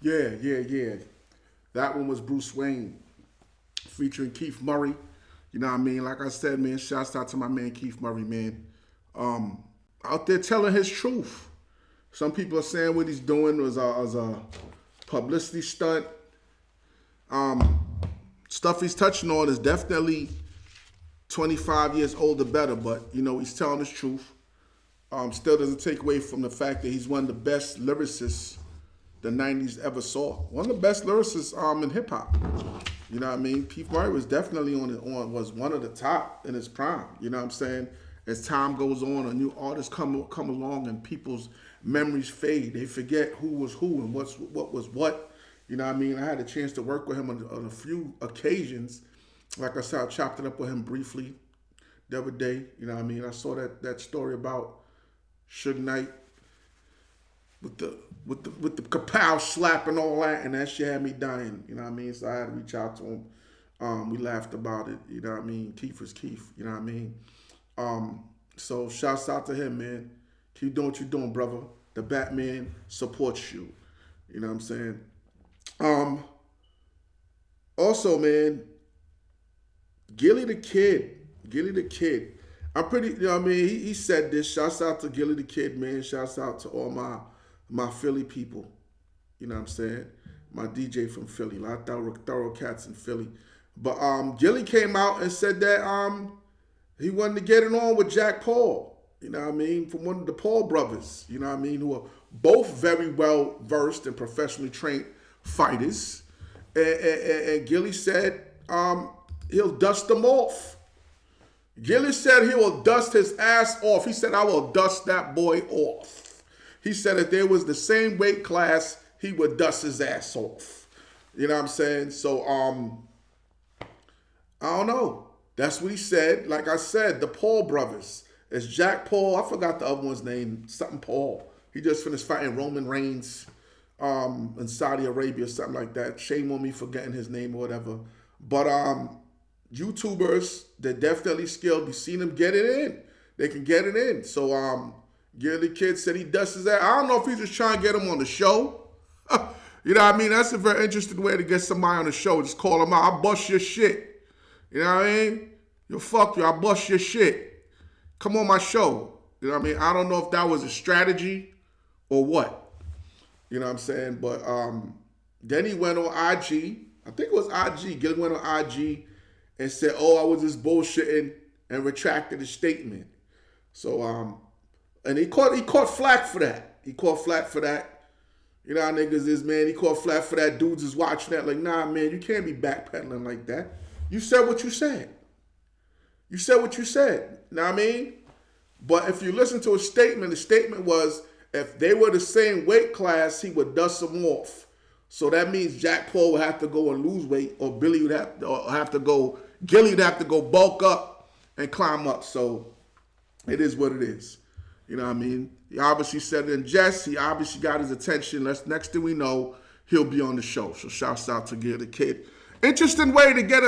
Yeah. That one was Bruse Wane featuring Keith Murray. You know what I mean? Like I said, man, shouts out to my man Keith Murray, man. Out there telling his truth. Some people are saying what he's doing was a publicity stunt. Stuff he's touching on is definitely 25 years old or better, but, you know, he's telling his truth. Still doesn't take away from the fact that he's one of the best lyricists the 90s ever saw. One of the best lyricists in hip hop. You know what I mean? Keith Murray was definitely was one of the top in his prime. You know what I'm saying? As time goes on, a new artist come along and people's memories fade. They forget who was who and what was what. You know what I mean? I had a chance to work with him on a few occasions. Like I said, I chopped it up with him briefly the other day. You know what I mean? I saw that story about Suge Knight with the kapow slap and all that, and that shit had me dying. You know what I mean? So I had to reach out to him. We laughed about it. You know what I mean? Keith is Keith. You know what I mean? So shouts out to him, man. Keep doing what you're doing, brother. The Batman supports you. You know what I'm saying? Also, man, Gilly the Kid. I'm pretty, you know what I mean? He said this. Shouts out to Gilly the Kid, man. Shouts out to all my Philly people. You know what I'm saying? My DJ from Philly. A lot of thorough cats in Philly. But Gilly came out and said that he wanted to get it on with Jack Paul. You know what I mean? From one of the Paul brothers, you know what I mean? Who are both very well versed and professionally trained fighters. And Gilly said he'll dust them off. Gilly said he will dust his ass off. He said, I will dust that boy off. He said if there was the same weight class, he would dust his ass off. You know what I'm saying? So, I don't know. That's what he said. Like I said, the Paul brothers. It's Jack Paul. I forgot the other one's name. Something Paul. He just finished fighting Roman Reigns in Saudi Arabia or something like that. Shame on me for getting his name or whatever. But YouTubers, they're definitely skilled. We've seen them get it in. They can get it in. So Gilly Kid said he dusts his ass. I don't know if he's just trying to get him on the show. You know what I mean? That's a very interesting way to get somebody on the show. Just call him out. I'll bust your shit. You know what I mean? Yo, fuck you. I'll bust your shit. Come on my show. You know what I mean? I don't know if that was a strategy or what. You know what I'm saying? But then he went on IG. I think it was IG. Gilly went on IG and said, I was just bullshitting and retracted his statement. So, and he caught flack for that. He caught flack for that. You know how niggas is, man. He caught flack for that. Dudes is watching that like, nah, man, you can't be backpedaling like that. You said what you said. You said what you said. You know what I mean? But if you listen to a statement, the statement was, if they were the same weight class, he would dust them off. So that means Jack Paul would have to go and lose weight, or Gilly would have to go bulk up and climb up. So it is what it is. You know what I mean? He obviously said it in jest. He obviously got his attention. Next thing we know, he'll be on the show. So shouts out to Gilly Kid. Interesting way to get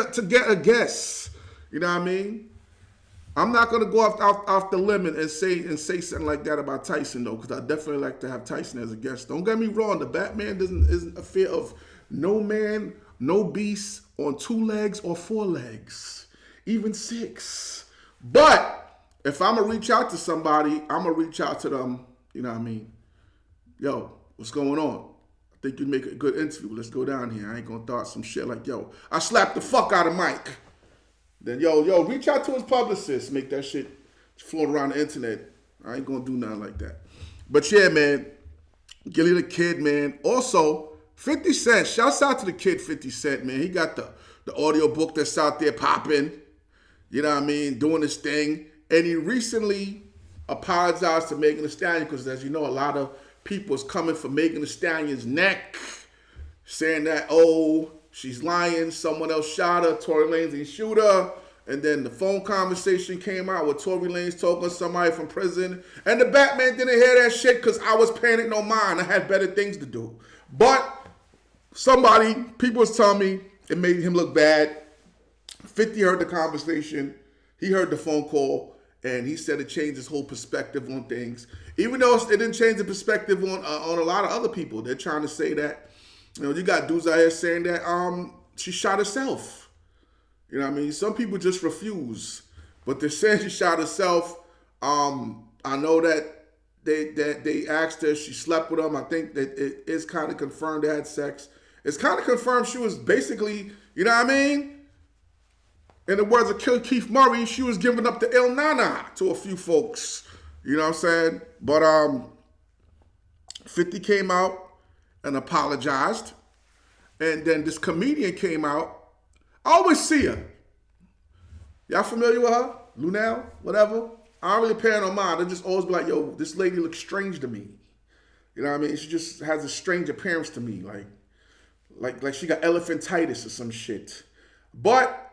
a guest. You know what I mean? I'm not gonna go off the limit and say something like that about Tyson though, because I definitely like to have Tyson as a guest. Don't get me wrong, the Batman isn't a fear of no man, no beast on 2 legs or 4 legs, even 6. But if I'm gonna reach out to somebody, I'm gonna reach out to them. You know what I mean? Yo, what's going on? I think you'd make a good interview. Let's go down here. I ain't gonna throw out some shit like, yo, I slapped the fuck out of Mike. Then, yo, reach out to his publicist. Make that shit float around the internet. I ain't gonna do nothing like that. But yeah, man, Gilly the Kid, man. Also, 50 Cent. Shouts out to the kid 50 Cent, man. He got the audio book that's out there popping. You know what I mean? Doing his thing. And he recently apologized to Megan Thee Stallion because, as you know, a lot of people is coming for Megan Thee Stallion's neck, saying that, she's lying, someone else shot her, Torey Lanz didn't shoot her. And then the phone conversation came out with Torey Lanz talking to somebody from prison. And the Batman didn't hear that shit because I was paying it no mind. I had better things to do. But people was telling me it made him look bad. 50 heard the conversation. He heard the phone call. And he said it changed his whole perspective on things. Even though it didn't change the perspective on a lot of other people. They're trying to say that, you got dudes out here saying that she shot herself. You know what I mean? Some people just refuse. But they're saying she shot herself. I know that they asked her if she slept with him. I think that it is kind of confirmed they had sex. It's kind of confirmed she was basically, you know what I mean? In the words of Keith Murray, she was giving up the Il Nana to a few folks. You know what I'm saying? But 50 came out and apologized. And then this comedian came out. I always see her. Y'all familiar with her? Lunel? Whatever? I don't really pay her no mind. I just always be like, yo, this lady looks strange to me. You know what I mean? She just has a strange appearance to me. Like she got elephantitis or some shit. But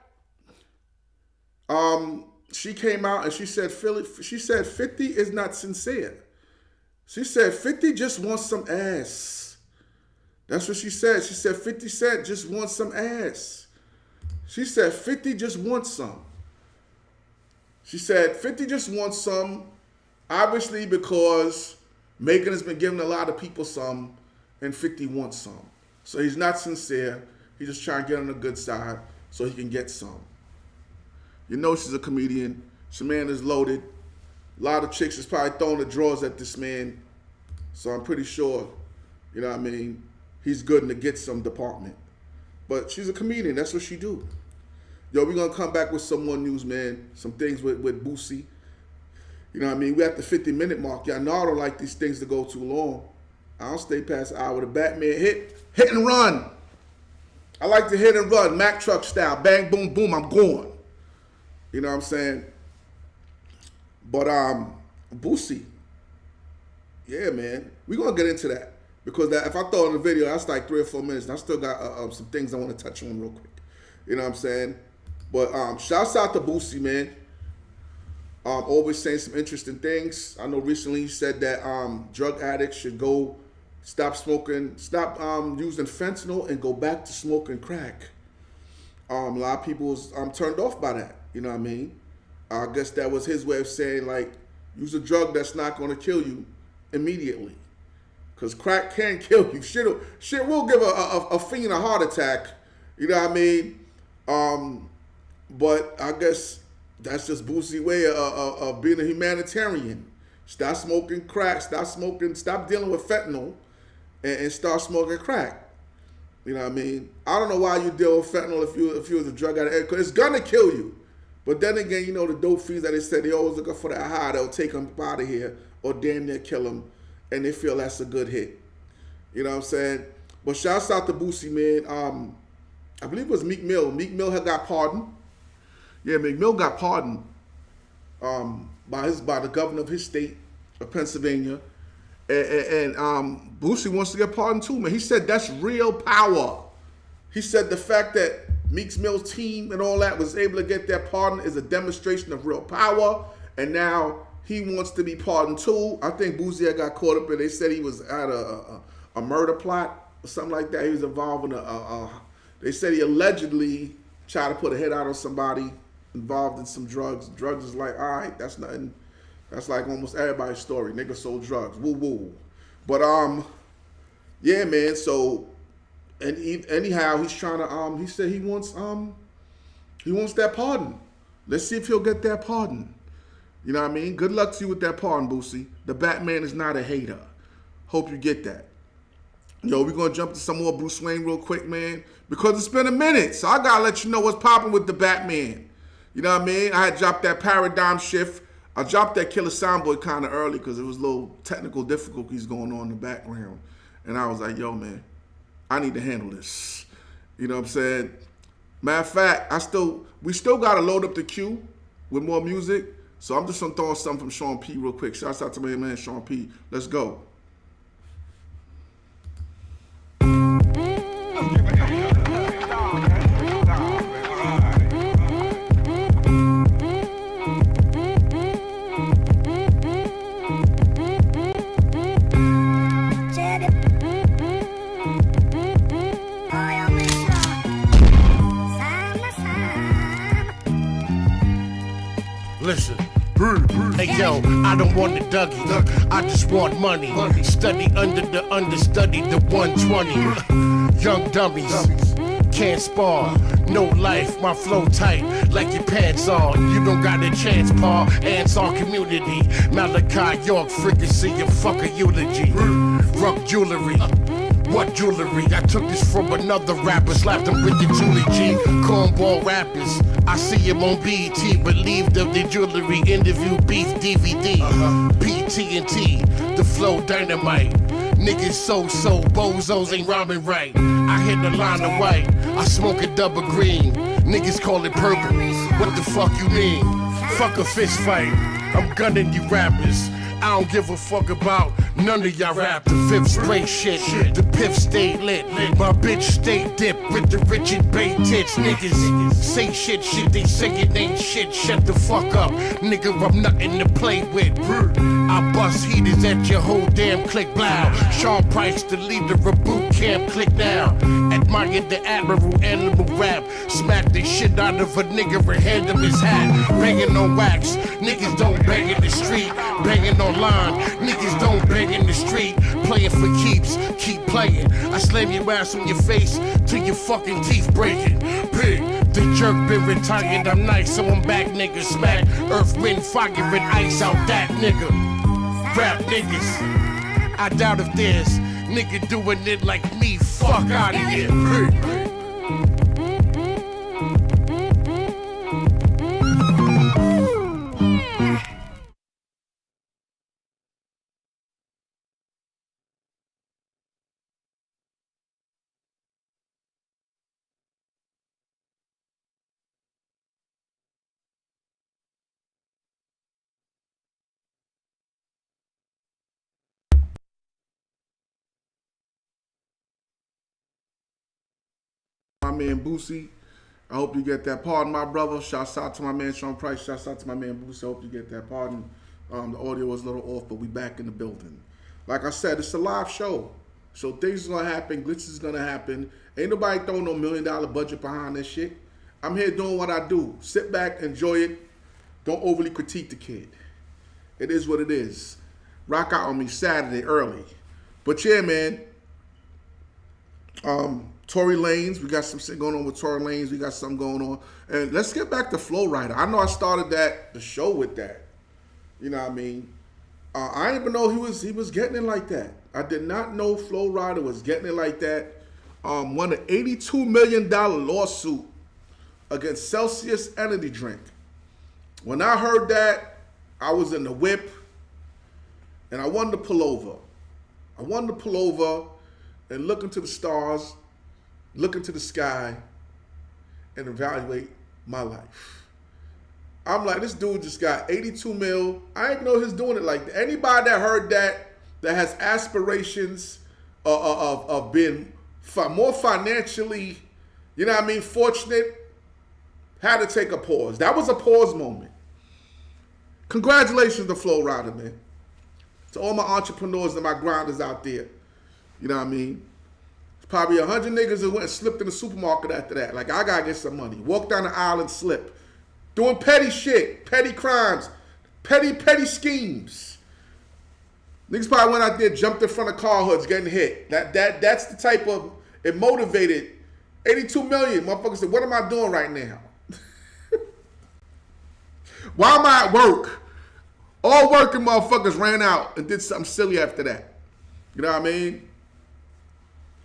she came out and she said 50 is not sincere. She said 50 just wants some ass. That's what she said. She said 50 Cent just wants some ass. She said 50 just wants some. She said 50 just wants some, obviously because Megan has been giving a lot of people some and 50 wants some. So he's not sincere. He's just trying to get on the good side so he can get some. You know she's a comedian. This man is loaded. A lot of chicks is probably throwing the drawers at this man. So I'm pretty sure, you know what I mean, he's good in the get some department. But she's a comedian. That's what she do. Yo, we're going to come back with some more news, man. Some things with Boosie. You know what I mean? We're at the 50-minute mark. Y'all know I don't like these things to go too long. I don't stay past an hour. The Batman hit and run. I like to hit and run, Mack truck style. Bang, boom, boom, I'm going. You know what I'm saying? But Boosie, yeah, man, we're gonna get into that because if I throw in the video, that's like 3 or 4 minutes. And I still got some things I want to touch on real quick. You know what I'm saying? But shouts out to Boosie, man. Always saying some interesting things. I know recently he said that drug addicts should go stop smoking, stop using fentanyl and go back to smoking crack. A lot of people was turned off by that. You know what I mean? I guess that was his way of saying, like, use a drug that's not going to kill you immediately. Because crack can kill you. Shit will give a fiend a heart attack. You know what I mean? But I guess that's just Boosie's way of being a humanitarian. Stop smoking crack. Stop dealing with fentanyl and start smoking crack. You know what I mean? I don't know why you deal with fentanyl if you was a drug addict, because it's gonna kill you. But then again, you know, the dope fiends that they said they always looking for that high that'll take them out of here or damn near kill them, and they feel that's a good hit. You know what I'm saying? But shouts out to Boosie, man. I believe it was Meek Mill. Meek Mill had got pardoned. Yeah, Meek Mill got pardoned by the governor of his state of Pennsylvania. And Boosie wants to get pardoned too, man. He said that's real power. He said the fact that Meek Mill's team and all that was able to get that pardon is a demonstration of real power. And now he wants to be pardoned too. I think Boosie got caught up in, they said he was at a murder plot or something like that. He was involved in they said he allegedly tried to put a hit out on somebody involved in some drugs. Drugs is like, all right, that's nothing. That's like almost everybody's story. Nigga sold drugs. Woo woo. But yeah, man. So anyhow, he's trying to he said he wants that pardon. Let's see if he'll get that pardon. You know what I mean? Good luck to you with that pardon, Boosie. The Batman is not a hater. Hope you get that. Yo, we're gonna jump to some more Bruse Wane real quick, man, because it's been a minute. So I gotta let you know what's popping with the Batman. You know what I mean? I had dropped that paradigm shift. I dropped that Killer Soundboy kind of early because there was a little technical difficulties going on in the background. And I was like, yo, man, I need to handle this. You know what I'm saying? Matter of fact, we still got to load up the queue with more music. So I'm just going to throw something from Sean P real quick. Shouts out to my man, Sean P. Let's go. Listen, hey yo, I don't want the Dougie, I just want money. Study under the understudy, the 120. Young dummies, can't spar, no life, my flow tight, like your pants on. You don't got a chance, Paul, ants our community. Malachi York, fricassee, a fucker eulogy. Rock jewelry. What jewelry? I took this from another rapper, slapped him with the Julie G. Cornball rappers, I see him on BET, relieved of the jewelry. Interview beef DVD, PTNT, the flow dynamite. Niggas so bozos ain't rhyming right. I hit the line of white, I smoke a double green. Niggas call it purple. What the fuck you mean? Fuck a fist fight. I'm gunning you rappers. I don't give a fuck about none of y'all rap. The fifth spray shit, the piff stay lit. My bitch stay dip with the Richard Bay tits. Niggas say shit, they say it ain't shit. Shut the fuck up, nigga, I'm nothing to play with. I bust heaters at your whole damn click blow. Sean Price, the leader of boot camp, click now. Admire the admiral, animal rap. Smack the shit out of a nigga and hand him his hat. Banging on wax, niggas don't bang in the street. Banging on line, niggas don't bang in the street. Playing for keeps, keep playing. I slam your ass on your face till your fucking teeth breaking. Pig, the jerk been retired, I'm nice, so I'm back, nigga. Smack, earth, wind, fire, and ice out that nigga. Rap niggas, I doubt if there's nigga doing it like me. Fuck out of here. Pig. man Boosie. I hope you get that pardon, my brother. Shouts out to my man Sean Price. Shouts out to my man Boosie. I hope you get that pardon. The audio was a little off, but we back in the building. Like I said, it's a live show. So things are going to happen. Glitches is going to happen. Ain't nobody throwing no $1 million budget behind this shit. I'm here doing what I do. Sit back, enjoy it. Don't overly critique the kid. It is what it is. Rock out on me Saturday early. But yeah, man. Torey Lanz. We got some shit going on with Torey Lanz. We got something going on. And let's get back to Flo-rida. I know I started the show with that. You know what I mean? I didn't even know he was getting it like that. I did not know Flo-rida was getting it like that. Won an $82 million lawsuit against Celsius Energy Drink. When I heard that, I was in the whip, and I wanted to pull over. I wanted to pull over and look into the stars, look into the sky, and evaluate my life. I'm like, this dude just got 82 mil. I didn't know he was doing it like that. Anybody that heard that has aspirations of being more financially, you know what I mean, fortunate, had to take a pause. That was a pause moment. Congratulations to Flo-rida, man. To all my entrepreneurs and my grinders out there. You know what I mean? There's probably 100 niggas that went and slipped in the supermarket after that. Like, I gotta get some money. Walk down the aisle and slip. Doing petty shit, petty crimes, petty schemes. Niggas probably went out there, jumped in front of car hoods, getting hit. That's the type of, it motivated 82 million. Motherfuckers said, what am I doing right now? Why am I at work? All working motherfuckers ran out and did something silly after that. You know what I mean?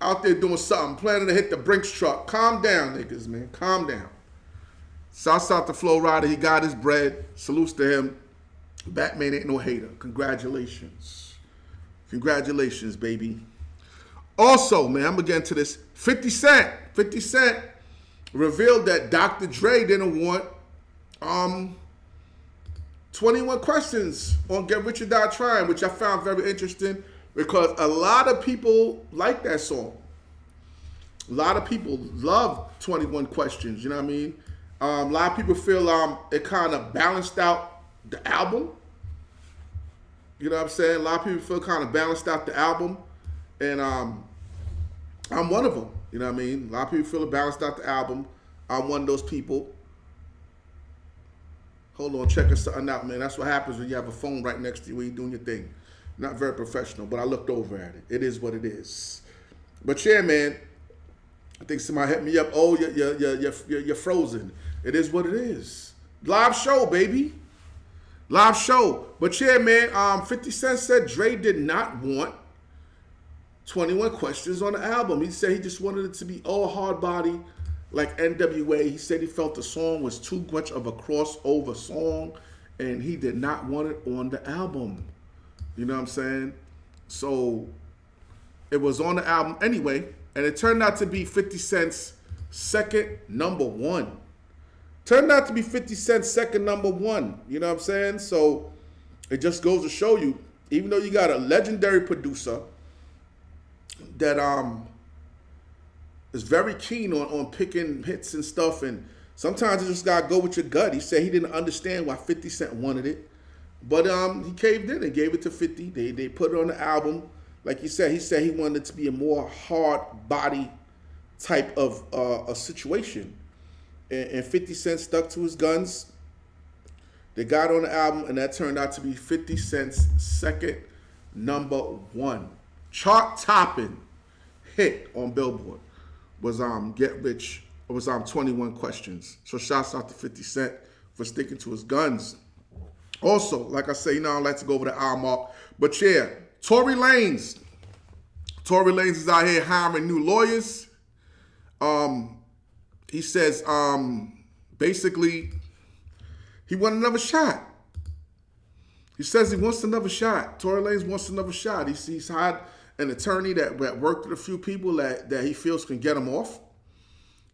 Out there doing something, planning to hit the Brinks truck. Calm down, niggas, man. Calm down. Shouts out to Flo-rida. He got his bread. Salutes to him. Batman ain't no hater. Congratulations. Congratulations, baby. Also, man, I'm going to get into this. 50 Cent. 50 Cent revealed that Dr. Dre didn't want 21 questions on Get Rich or Die Trying, which I found very interesting because a lot of people like that song. A lot of people love 21 Questions, you know what I mean? A lot of people feel it kind of balanced out the album. You know what I'm saying? A lot of people feel kind of balanced out the album. And I'm one of them. You know what I mean? A lot of people feel it balanced out the album. I'm one of those people. Hold on, checking something out, man. That's what happens when you have a phone right next to you when you're doing your thing. Not very professional, but I looked over at it. It is what it is. But yeah, man. I think somebody hit me up. Oh, you're frozen. It is what it is. Live show, baby. Live show. But yeah, man, 50 Cent said Dre did not want 21 Questions on the album. He said he just wanted it to be all hard body like NWA. He said he felt the song was too much of a crossover song and he did not want it on the album. You know what I'm saying? So it was on the album anyway. And it turned out to be 50 Cent's second number one. Turned out to be 50 Cent's second number one. You know what I'm saying? So it just goes to show you, even though you got a legendary producer that is very keen on picking hits and stuff, and sometimes you just gotta go with your gut. He said he didn't understand why 50 Cent wanted it, but he caved in and gave it to 50. They put it on the album. Like he said he wanted it to be a more hard body type of a situation. And 50 Cent stuck to his guns. They got on the album, and that turned out to be 50 Cent's second number one. Chart-topping hit on Billboard was Get Rich, or was 21 Questions. So shouts out to 50 Cent for sticking to his guns. Also, like I say, you know, I like to go over the hour mark. But yeah, Torey Lanz. Torey Lanz is out here hiring new lawyers. He says, basically, he wants another shot. He says he wants another shot. Torey Lanz wants another shot. He's hired an attorney that worked with a few people that he feels can get him off.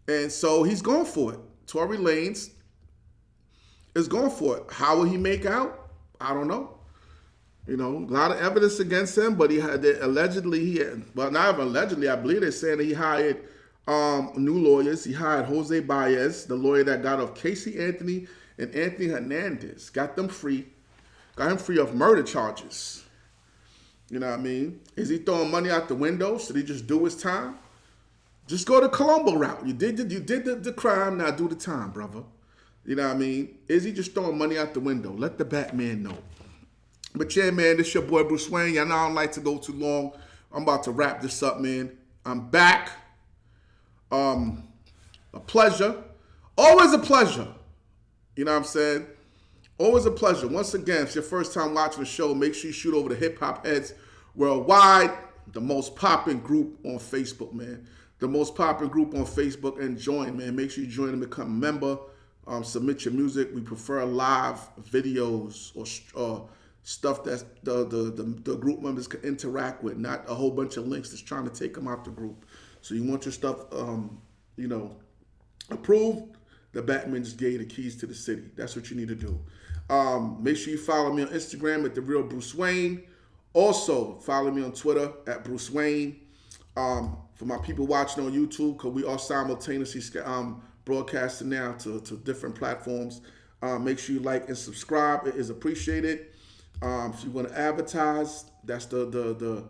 And so he's going for it. Torey Lanz is going for it. How will he make out? I don't know. You know, a lot of evidence against him, but not even allegedly, I believe they're saying that he hired new lawyers. He hired Jose Baez, the lawyer that got off Casey Anthony and Anthony Hernandez. Got them free. Got him free of murder charges. You know what I mean? Is he throwing money out the window? Should he just do his time? Just go the Colombo route. You did the crime, now do the time, brother. You know what I mean? Is he just throwing money out the window? Let the Batman know. But yeah, man, this your boy Bruse Wane. Y'all know I don't like to go too long. I'm about to wrap this up, man. I'm back. A pleasure. Always a pleasure. You know what I'm saying? Always a pleasure. Once again, if it's your first time watching the show, make sure you shoot over to Hip Hop Heads Worldwide, the most popping group on Facebook, man. The most popping group on Facebook, and join, man. Make sure you join and become a member. Submit your music. We prefer live videos or stuff that the group members can interact with, not a whole bunch of links that's trying to take them out the group. So you want your stuff, approved? The Batman just gave you the keys to the city. That's what you need to do. Make sure you follow me on Instagram at The Real Bruse Wane. Also, follow me on Twitter at Bruse Wane. For my people watching on YouTube, because we are simultaneously broadcasting now to different platforms. Make sure you like and subscribe. It is appreciated. If you want to advertise, that's the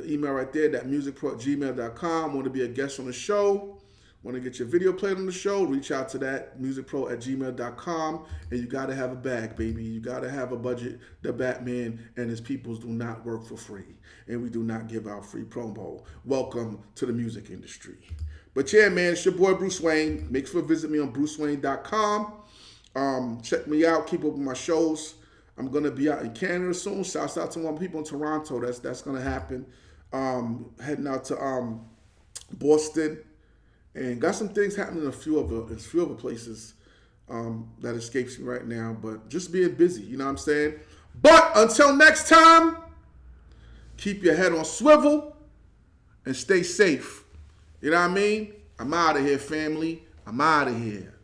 email right there, thatmusicpro@gmail.com. Want to be a guest on the show? Want to get your video played on the show? Reach out to that, musicpro@gmail.com. And you got to have a bag, baby. You got to have a budget. The Batman and his peoples do not work for free. And we do not give out free promo. Welcome to the music industry. But yeah, man, it's your boy Bruse Wane. Make sure to visit me on brucewane.com. Check me out. Keep up with my shows. I'm going to be out in Canada soon. Shouts out to my people in Toronto. That's going to happen. Heading out to Boston. And got some things happening in a few other places that escapes me right now. But just being busy, you know what I'm saying? But until next time, keep your head on swivel and stay safe. You know what I mean? I'm out of here, family. I'm out of here.